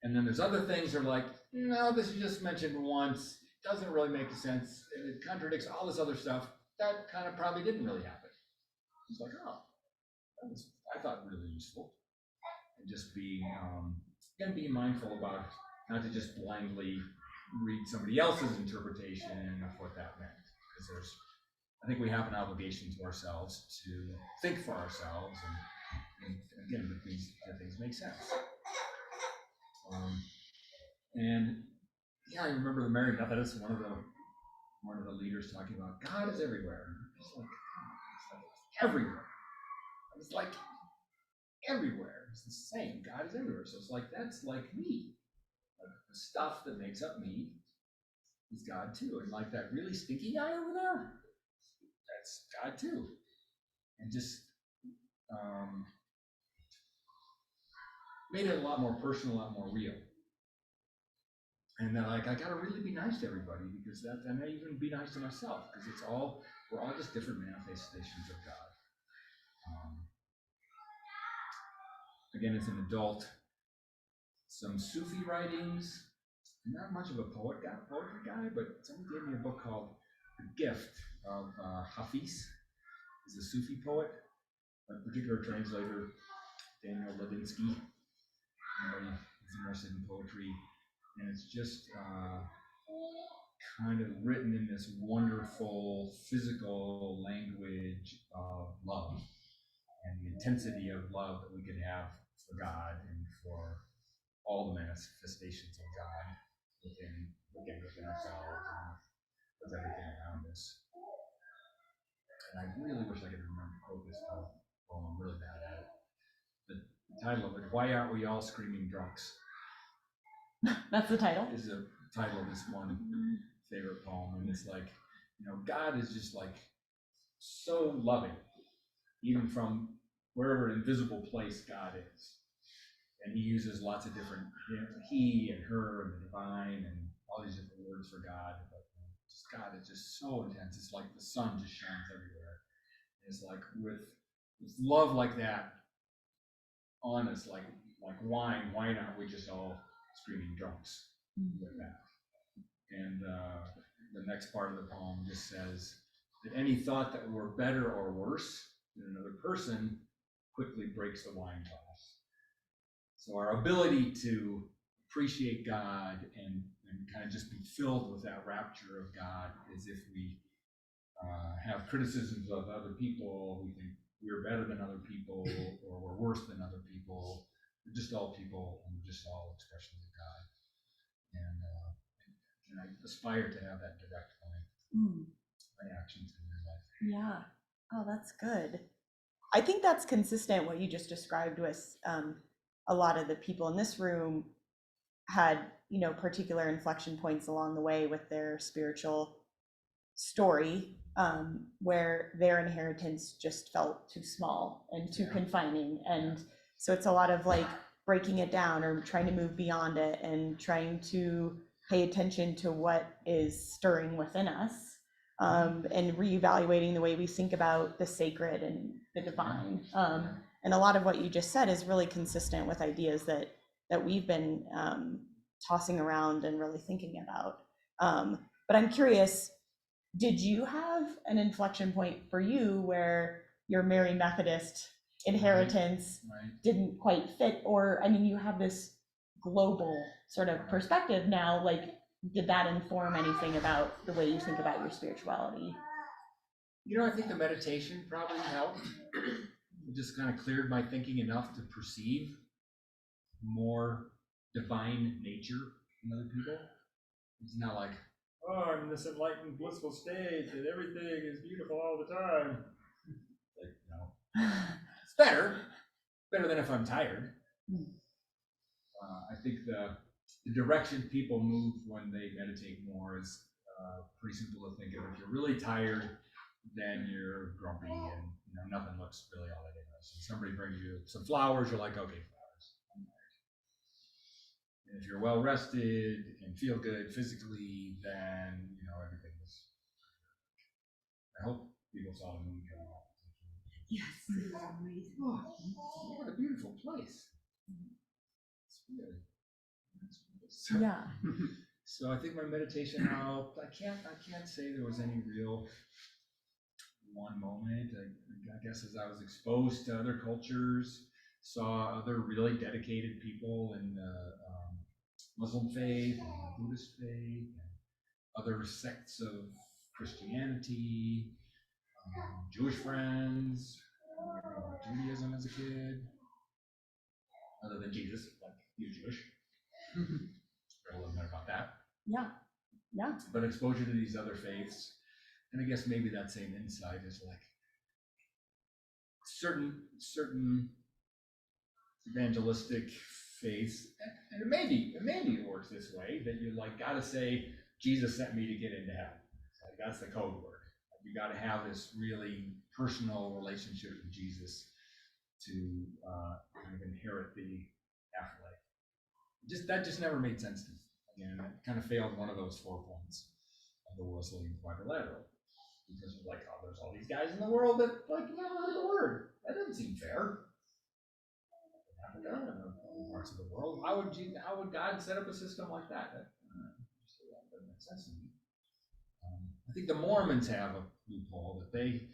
And then there's other things that are like, no, this is just mentioned once. It doesn't really make sense. And it contradicts all this other stuff. That kind of probably didn't really happen. It's like, oh, that was, I thought, really useful. And just being mindful about not to just blindly read somebody else's interpretation of what that meant. Because I think we have an obligation to ourselves to think for ourselves and again, that things make sense. And yeah, I remember the Mary Methodists, one of the leaders talking about God is everywhere. It's like everywhere. It's like everywhere. It's the same. God is everywhere. So it's like, that's like me. Like the stuff that makes up me is God too. And like that really stinky guy over there, that's God too. And just made it a lot more personal, a lot more real. And then like, I gotta really be nice to everybody because and I even be nice to myself because we're all just different manifestations of God. Again, as an adult, some Sufi writings. I'm not much of a poetry guy, but someone gave me a book called The Gift of Hafiz. He's a Sufi poet, a particular translator, Daniel Ladinsky. Anybody who's interested in poetry, and it's just kind of written in this wonderful physical language of love and the intensity of love that we can have for God and for all the manifestations of God within ourselves and with everything around us. And I really wish I could remember quote this poem. I'm really bad at it. title of it, Why Aren't We All Screaming Drunks? That's the title. Is the title of this one favorite poem. And it's like, God is just like so loving, even from wherever invisible place God is. And he uses lots of different, he and her and the divine and all these different words for God. But just God is just so intense. It's like the sun just shines everywhere. And it's like with love like that on us, like wine, why aren't we just all screaming drunks with that? And the next part of the poem just says that any thought that we're better or worse than another person quickly breaks the wine glass. So our ability to appreciate God and kind of just be filled with that rapture of God is if we have criticisms of other people, we think we're better than other people or we're worse than other people. We're just all people and we're just all expressions of God. And I aspire to have that direct reactions in your life. Yeah. Oh, that's good. I think that's consistent what you just described with a lot of the people in this room had, particular inflection points along the way with their spiritual story, where their inheritance just felt too small and too confining. And so it's a lot of like breaking it down or trying to move beyond it and trying to pay attention to what is stirring within us, and reevaluating the way we think about the sacred and the divine. And a lot of what you just said is really consistent with ideas that we've been tossing around and really thinking about. But I'm curious, did you have an inflection point for you where your Mary Methodist inheritance didn't quite fit? Or, I mean, you have this global sort of perspective now, like, did that inform anything about the way you think about your spirituality? I think the meditation probably helped. It just kind of cleared my thinking enough to perceive more divine nature in other people. It's not like, oh, I'm in this enlightened, blissful state and everything is beautiful all the time. Like, no. It's better than if I'm tired. I think the direction people move when they meditate more is pretty simple to think of. If you're really tired, then you're grumpy and nothing looks really all that interesting. Somebody brings you some flowers, you're like, okay, flowers. And if you're well rested and feel good physically, then everything is. I hope people saw the moon come off. Yes, it was amazing. Oh, what a beautiful place. It's really. So, Yeah. So I think my meditation helped. I can't say there was any real one moment. I guess as I was exposed to other cultures, saw other really dedicated people in the Muslim faith and the Buddhist faith, and other sects of Christianity, Jewish friends, Judaism as a kid, other than Jesus, like he was Jewish. A little bit about that. Yeah. But exposure to these other faiths, and I guess maybe that same insight is like certain evangelistic faiths, and maybe it works this way, that you like gotta say Jesus sent me to get into heaven. Like that's the code word. Like, you gotta have this really personal relationship with Jesus to kind of inherit the afterlife. That just never made sense to me. Again, it kind of failed one of those 4 points of the Wesleyan quadrilateral. Because it's like, oh, there's all these guys in the world that like never heard the word. That doesn't seem fair. In Africa and other parts of the world, how would God set up a system like that? That doesn't make sense to me. I think the Mormons have a loophole that they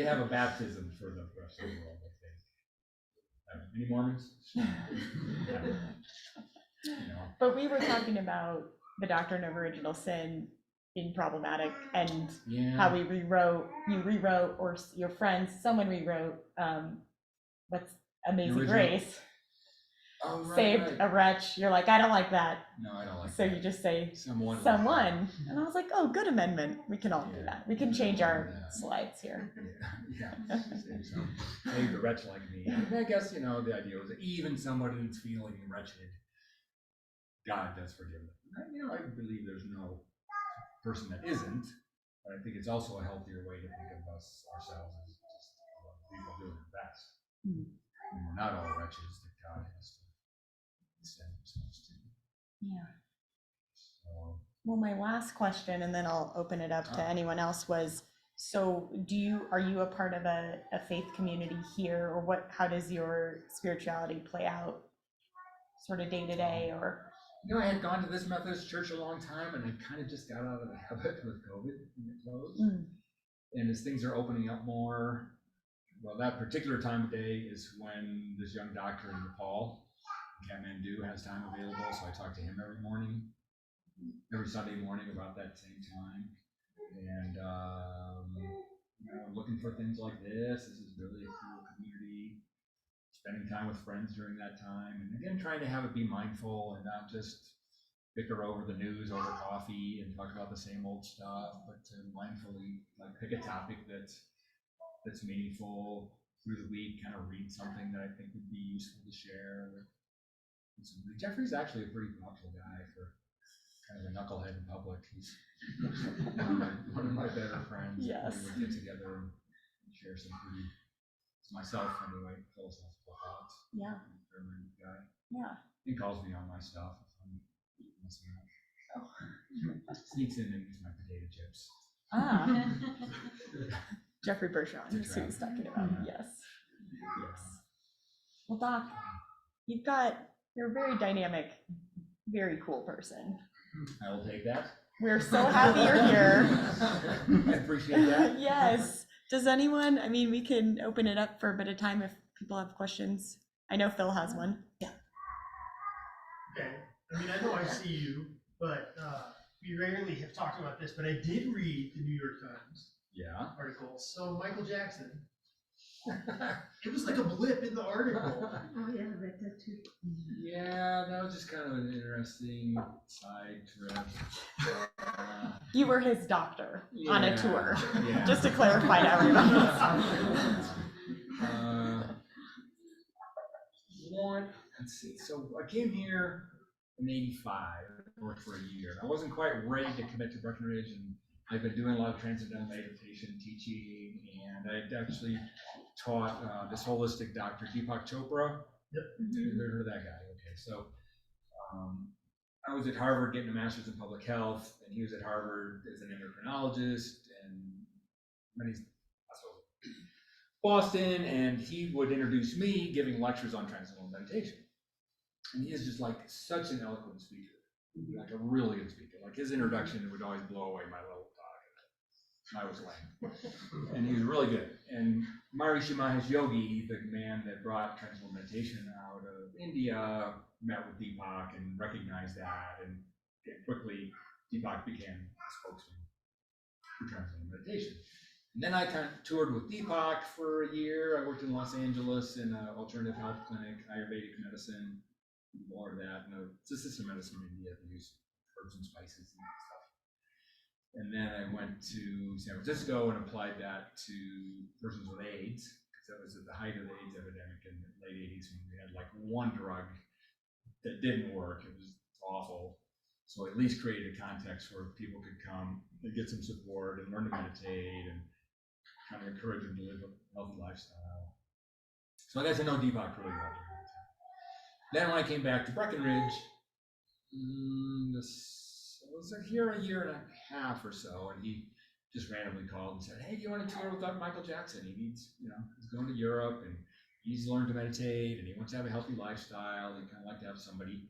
have a baptism for the rest of the world. I think. Any Mormons? But we were talking about the doctrine of original sin being problematic and how you rewrote, or your friends, someone rewrote what's Amazing Grace. Oh, right, saved right. a wretch, you're like, I don't like that. No, I don't like So that. you just say Someone. like someone. And I was like, oh, good amendment. We can all do Yeah. that. We can change our Yeah. slides here. that. Yeah. Saved a wretch like me. And I guess, the idea was that even somebody that's feeling wretched, God does forgive them. And, I believe there's no person that isn't, but I think it's also a healthier way to think of us ourselves as just people doing their best. Hmm. And we're not all wretches that God has to send themselves to. Yeah. So, Well, my last question, and then I'll open it up to anyone else, was, so are you a part of a faith community here, or how does your spirituality play out sort of day to day, or? I had gone to this Methodist church a long time, and I kind of just got out of the habit with COVID when it closed. Mm. And as things are opening up more, well, that particular time of day is when this young doctor in Nepal, Kathmandu, has time available. So I talk to him every Sunday morning about that same time. And, looking for things like this. This is really a cool community. Spending time with friends during that time. And again, trying to have it be mindful and not just bicker over the news over coffee and talk about the same old stuff, but to mindfully pick a topic that's meaningful through the week, kind of read something that I think would be useful to share. Jeffrey's actually a pretty thoughtful guy for kind of a knucklehead in public. He's one of my better friends. Yes. We would get together and share some pretty, myself anyway, philosophical thoughts. Yeah. Very good guy. Yeah. He calls me on my stuff if I'm messing up. Oh. Sneaks in and eats my potato chips. Ah. Jeffrey Bergeron is who trap. he's talking about. Yeah. Yes. Yes. Well, Doc, you're a very dynamic, very cool person. I will take that. We're so happy you're here. I appreciate that. Yes. Does anyone, we can open it up for a bit of time if people have questions. I know Phil has one. Yeah. Okay. I know I see you, but we rarely have talked about this, but I did read the New York Times article. So Michael Jackson, it was like a blip in the article. Oh, yeah, I read that too. Yeah, that was just kind of an interesting side trip. You were his doctor on a tour. Yeah. Just to clarify to everybody. Let's see. So I came here in '85, worked for a year. I wasn't quite ready to commit to Breckenridge, and I've been doing a lot of transcendental meditation teaching, and I actually taught this holistic doctor, Deepak Chopra. Yep. You've ever heard of that guy? Okay, so I was at Harvard getting a master's in public health, and he was at Harvard as an endocrinologist, and when he's Boston, and he would introduce me giving lectures on transcendental meditation. And he is just such an eloquent speaker, a really good speaker. His introduction would always blow away my little talk. I was lame. And he was really good. And Maharishi Mahesh Yogi, the man that brought transcendental meditation out of India, met with Deepak and recognized that. And quickly, Deepak became a spokesman for transcendental meditation. And then I kind of toured with Deepak for a year. I worked in Los Angeles in an alternative health clinic, Ayurvedic medicine, more of that. It's a system medicine in India. They use herbs and spices and stuff. And then I went to San Francisco and applied that to persons with AIDS, because that was at the height of the AIDS epidemic in the late 80s, when we had one drug that didn't work. It was awful. So at least created a context where people could come and get some support and learn to meditate and kind of encourage them to live a healthy lifestyle. So I got to know Deepak really well. Then when I came back to Breckenridge, I was here a year and a half or so, and he just randomly called and said, "Hey, do you want to tour with Michael Jackson? He needs, he's going to Europe and he's learned to meditate and he wants to have a healthy lifestyle. He'd kind of like to have somebody,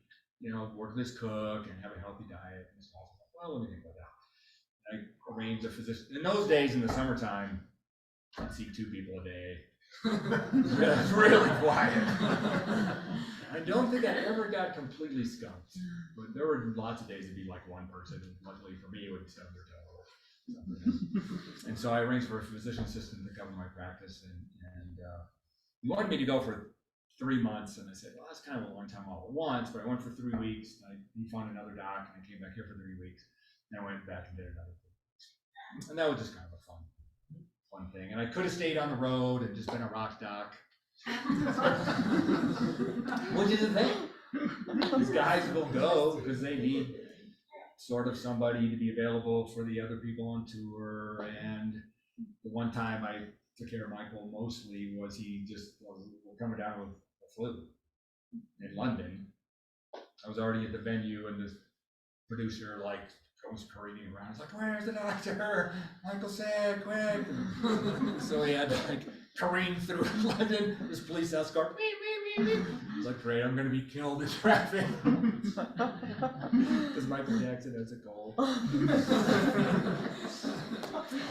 work with his cook and have a healthy diet and stuff." Well, let me think about that. I arranged a physician. In those days, in the summertime, I'd see 2 people a day. It's really quiet. I don't think I ever got completely skunked, but there were lots of days it'd be one person, and luckily for me, it would stub their toe. And so I arranged for a physician assistant to cover my practice, and he wanted me to go for 3 months, and I said, well, that's kind of a long time all at once, but I went for 3 weeks, he found another doc, and I came back here for 3 weeks, and I went back and did another 3 weeks. And that was just kind of a fun thing. And I could have stayed on the road and just been a rock doc. Which is the thing. These guys will go because they need sort of somebody to be available for the other people on tour. And the one time I took care of Michael mostly was he just was coming down with the flu in London. I was already at the venue, and this producer like goes parading around. He's like, "Where's the doctor? Michael's sick, quick!" So he had to like careen through London. This police escort. I was like, "Great, I'm gonna be killed in traffic." Because Michael Jackson has a cold.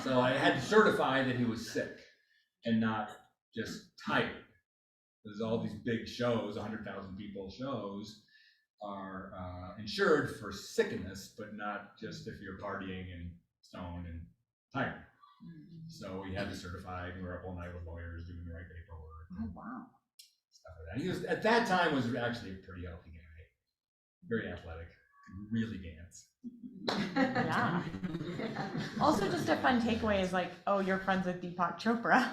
So I had to certify that he was sick and not just tired. Because all these big shows, 100,000 people shows, are insured for sickness, but not just if you're partying and stoned and tired. So we had to certify, and we were up all night with lawyers doing the right paperwork. Oh, wow. Stuff like that. He was, at that time, was actually a pretty healthy guy, very athletic, could really dance. Yeah. Also, just a fun takeaway is like, oh, you're friends with Deepak Chopra.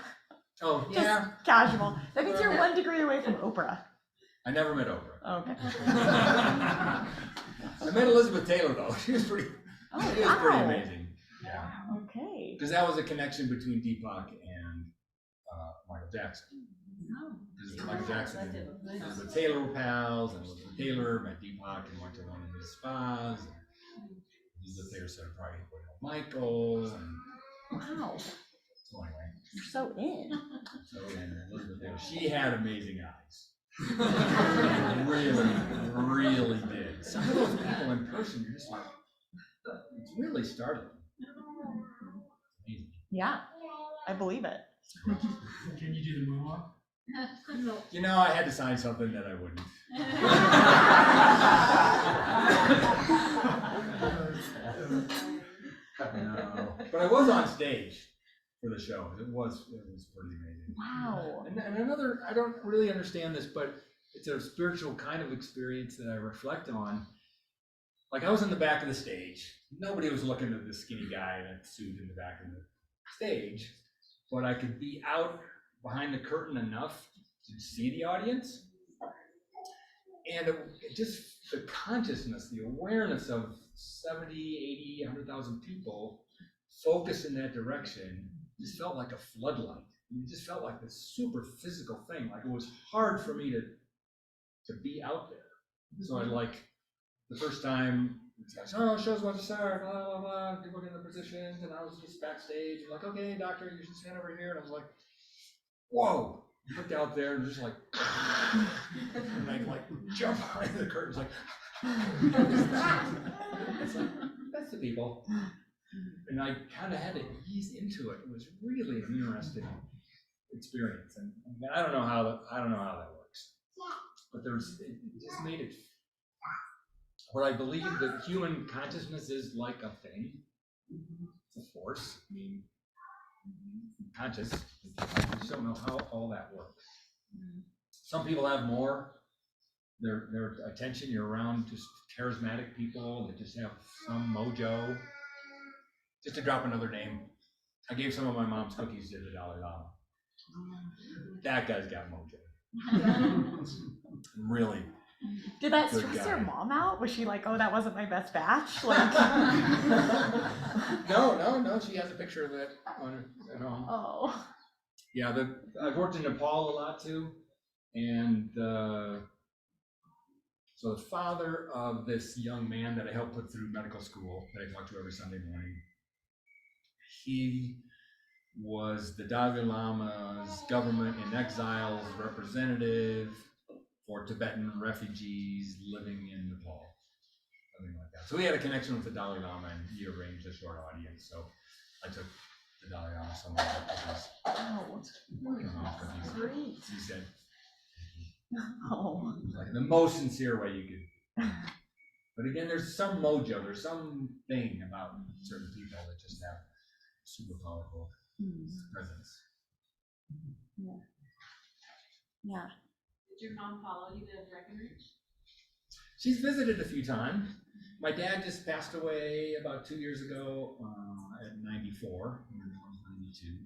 Oh, Just yeah. casual. That means you're 1 degree away from Oprah. I never met Oprah. Okay. I met Elizabeth Taylor, though. She was pretty, Oh, she was pretty wow. amazing. Yeah. Okay. Because that was a connection between Deepak and Michael Jackson. Because Michael Jackson and Elizabeth Taylor were pals, and Elizabeth Taylor met Deepak and went to one of his spas. And Elizabeth Taylor started partying with Michael. And Wow. so anyway, You're so in. so and Elizabeth Taylor, she had amazing eyes. really did. Some of those people in person, you're just like, it's really startling. Amazing. Yeah, I believe it. Can you do the moonwalk? You know, I had to sign something that I wouldn't. No, but I was on stage for the show. It was pretty amazing. Wow. And another, I don't really understand this, but it's a spiritual kind of experience that I reflect on. Like I was in the back of the stage. Nobody was looking at this skinny guy in a suit in the back of the stage, but I could be out behind the curtain enough to see the audience. And it just, the consciousness, the awareness of 70, 80, 100,000 people focused in that direction just felt like a floodlight. It just felt like this super physical thing. Like it was hard for me to be out there. So I like, the first time, it's like, oh, show's about to start, blah, blah, blah, people get in the positions, and I was just backstage, and like, okay, doctor, you should stand over here, and I was like, whoa. I looked out there and just like, and I like jump behind the curtains, like, it's like, that's the people. And I kind of had to ease into it. It was really an interesting experience, and I don't know how that works. But it just made it. What I believe that human consciousness is like a thing. It's a force. I mean, conscious. I just don't know how all that works. Some people have more. Their attention. You're around just charismatic people that just have some mojo. Just to drop another name, I gave some of my mom's cookies to the Dalai Lama. That guy's got mojo. Really. Did that Good stress guy. your mom out? Was she like, oh, that wasn't my best batch? Like, No. She has a picture of it at home. oh. Yeah, I've worked in Nepal a lot too, and so the father of this young man that I helped put through medical school that I talk to every Sunday morning, he was the Dalai Lama's government in exile's representative for Tibetan refugees living in Nepal, something like that. So he had a connection with the Dalai Lama, and he arranged a short audience. So I took the Dalai Lama some of the cookies. Great. He said, Oh. like in the most sincere way you could. But again, there's some mojo, there's some thing about certain people that just have super powerful presence. Yeah. Yeah. Did your mom follow you to Breckenridge? She's visited a few times. My dad just passed away about 2 years ago at 94. He was 92.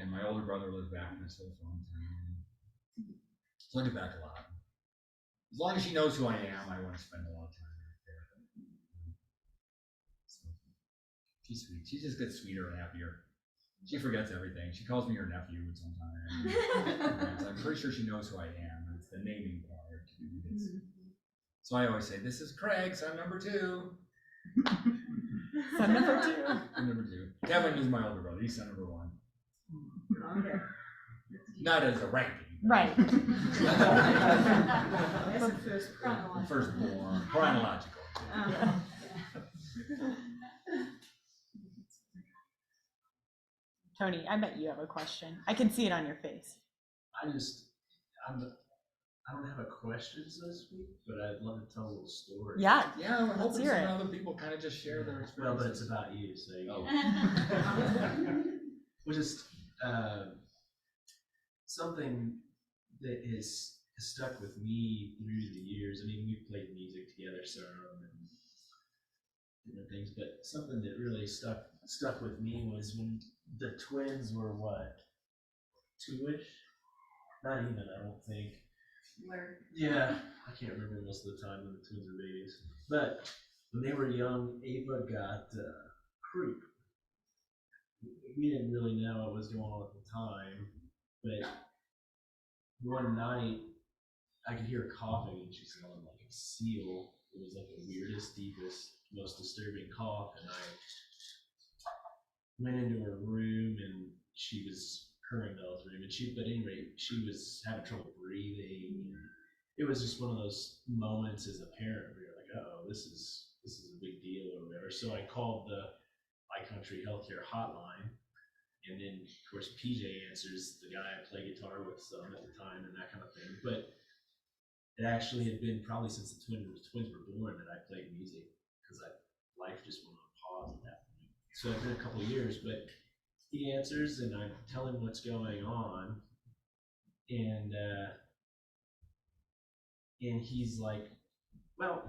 And my older brother lives back in this whole time. So I get back a lot. As long as she knows who I am, I want to spend a lot of time there. So, she's sweet. She just gets sweeter and happier. She forgets everything. She calls me her nephew sometimes. I'm pretty sure she knows who I am. It's the naming part. So I always say, this is Craig, son number 2. Son number 2. Son number 2. Kevin is my older brother. He's son number 1. Okay. Not as a ranking. Right. That's the first chronological. Firstborn, chronological. Tony, I bet you have a question. I can see it on your face. I don't have a question, so to speak, but I'd love to tell a little story. Yeah. Yeah, we're Let's hoping hear some it. other people kind of just share their Well, but experiences. it's about you, so you Oh. well, just something that is stuck with me through the years. I mean, we've played music together some and different things, but something that really stuck with me was when the twins were what, 2-ish? Not even, I don't think. Where? Yeah, I can't remember most of the time when the twins were babies. But when they were young, Ava got croup. We didn't really know what was going on at the time, but one night I could hear her coughing and she sounded like a seal. It was like the weirdest, deepest, most disturbing cough, and I went into her room and she was her and Bella's room, and but anyway, she was having trouble breathing. It was just one of those moments as a parent where you're like, oh, this is a big deal or whatever. So I called the iCountry Healthcare hotline, and then of course PJ answers, the guy I play guitar with some at the time and that kind of thing. But it actually had been probably since the twins were born that I played music, because life just went on pause at that point. So it's been a couple of years, but he answers and I tell him what's going on, and he's like, well,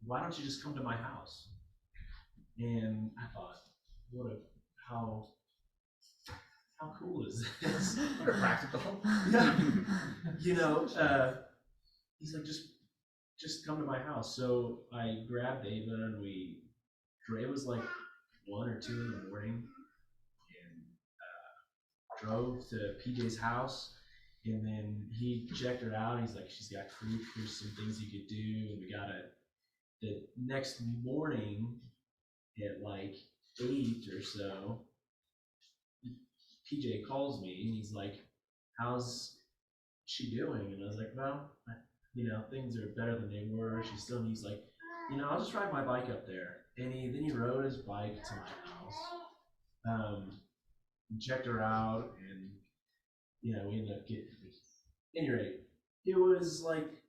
why don't you just come to my house? And I thought, how cool is this? What a practical. Yeah. You know, he's like, just come to my house. So I grabbed Ava and it was like 1 or 2 in the morning, and drove to PJ's house, and then he checked her out. He's like, she's got croup, here's some things you could do, and the next morning at like 8 or so, PJ calls me and he's like, how's she doing? And I was like, well, things are better than they were. She still needs, like, I'll just ride my bike up there. And then he rode his bike to my house, checked her out, and we ended up getting, at any rate, it was like,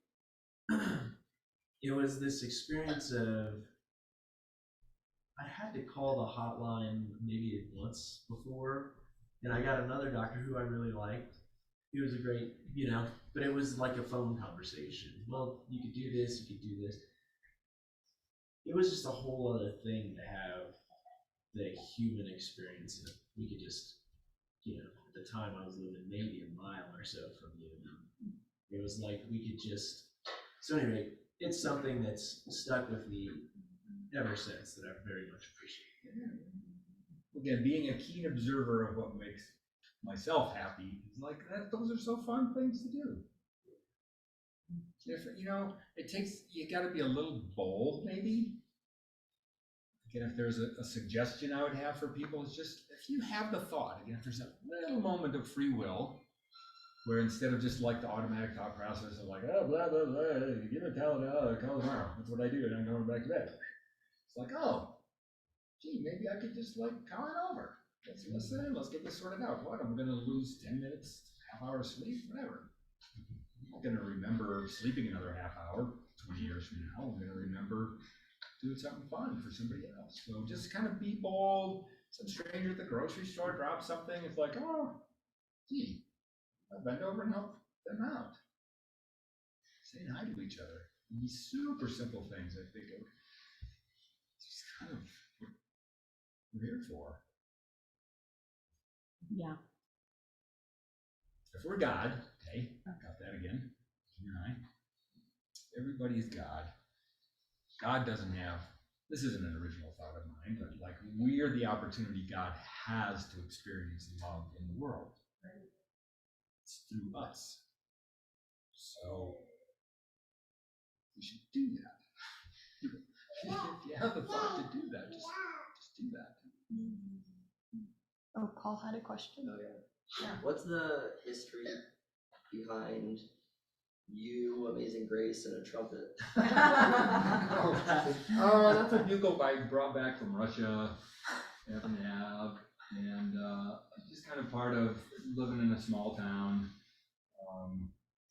it was this experience of, I had to call the hotline maybe once before, and I got another doctor who I really liked. He was a great, but it was like a phone conversation. Well, you could do this, you could do this. It was just a whole other thing to have the human experience. And we could just, at the time I was living maybe a mile or so from you. It was like we could just, so anyway, it's something that's stuck with me ever since that I very much appreciate. Again, being a keen observer of what makes myself happy is like that. Those are so fun things to do. If it takes, you got to be a little bold, maybe. Again, if there's a suggestion I would have for people, is just if you have the thought, again, if there's a little moment of free will, where instead of just like the automatic thought process of like, oh, blah, blah, blah, you give it a call tomorrow. That's what I do, and I'm going back to bed. It's like, oh, gee, maybe I could just like call it over. Let's listen, let's get this sorted out. What, I'm gonna lose 10 minutes, half hour of sleep, whatever. I'm not gonna remember sleeping another half hour 20 years from now. I'm gonna remember doing something fun for somebody else. So just kind of be bold. Some stranger at the grocery store drops something. It's like, oh, gee, I'll bend over and help them out. saying hi to each other. These super simple things, I think, are just kind of what we're here for. Yeah. If we're God, okay, got that again. You and I. Everybody's God. God doesn't have, this isn't an original thought of mine, but like we're the opportunity God has to experience love in the world. It's through us. So we should do that. If you have the thought to do that, just do that. Oh, Paul had a question. Oh, yeah. What's the history behind you, Amazing Grace, and a trumpet? That's a bugle I brought back from Russia, and just kind of part of living in a small town,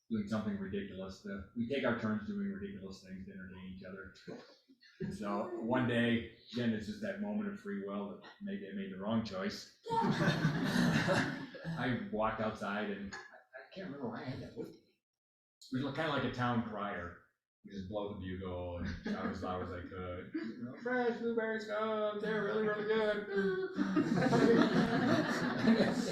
doing something ridiculous. We take our turns doing ridiculous things to entertain each other. So one day, again, it's just that moment of free will that maybe I made the wrong choice. I walked outside and I can't remember why I had that with me. It was kind of like a town crier. You just blow the bugle and shout as loud as I could. You know, fresh blueberry scrubs, they're really, really good.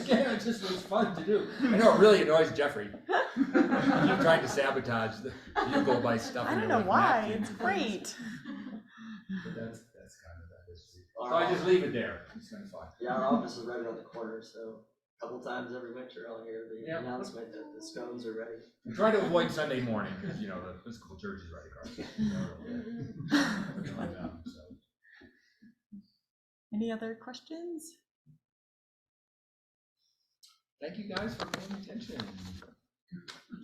Again, it just was fun to do. I know it really annoys Jeffrey. You're trying to sabotage the bugle by stuffing I don't it know with why. napkins. It's great. But that's kind of that history. So I just leave it there. It's kind of fun. Yeah, our office is right around the corner, so a couple times every winter I'll hear the Yep. announcement that the scones are ready. I'm trying to avoid Sunday morning because, you know, the physical church is right across the road. So. Any other questions? Thank you guys for paying attention.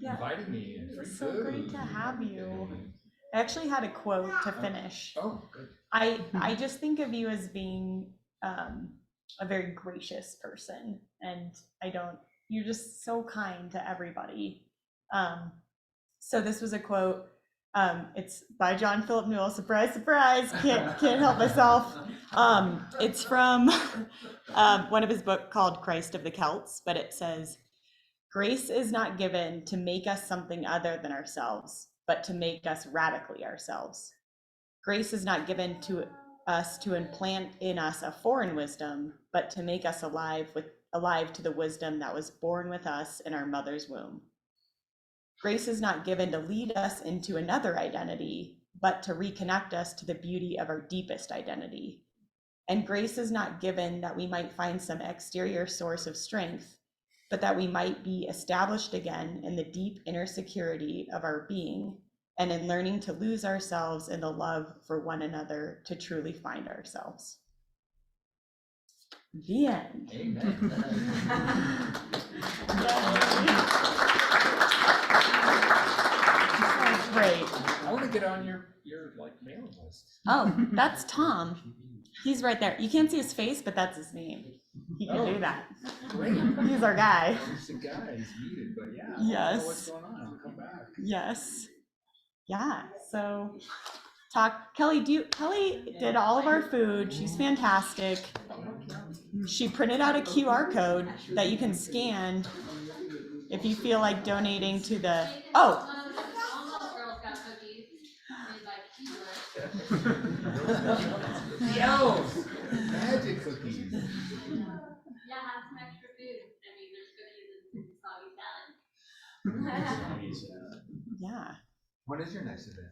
Yeah. Inviting me and free It's so food. great to have you. I actually had a quote to finish. Oh, good. I just think of you as being a very gracious person, and you're just so kind to everybody. So this was a quote. It's by John Philip Newell. Surprise, surprise! Can't help myself. It's from one of his books called Christ of the Celts, but it says, "Grace is not given to make us something other than ourselves, but to make us radically ourselves. Grace is not given to us to implant in us a foreign wisdom, but to make us alive to the wisdom that was born with us in our mother's womb. Grace is not given to lead us into another identity, but to reconnect us to the beauty of our deepest identity. And grace is not given that we might find some exterior source of strength, but that we might be established again in the deep inner security of our being, and in learning to lose ourselves in the love for one another to truly find ourselves." The end. Amen. Sounds great. I want to get on your like mailing list. Oh, that's Tom. He's right there. You can't see his face, but that's his name. He can do that. Great. He's our guy. He's the guy. He's needed, but yeah. I Yes. don't know what's going on. I'll come back. Yes. Yeah. So Kelly did all of our food. She's fantastic. She printed out a QR code that you can scan if you feel like donating to the, oh. The elves. Magic cookies. Yeah, have some extra food. I mean, there's cookies and soggy salad. Yeah. What is your next event?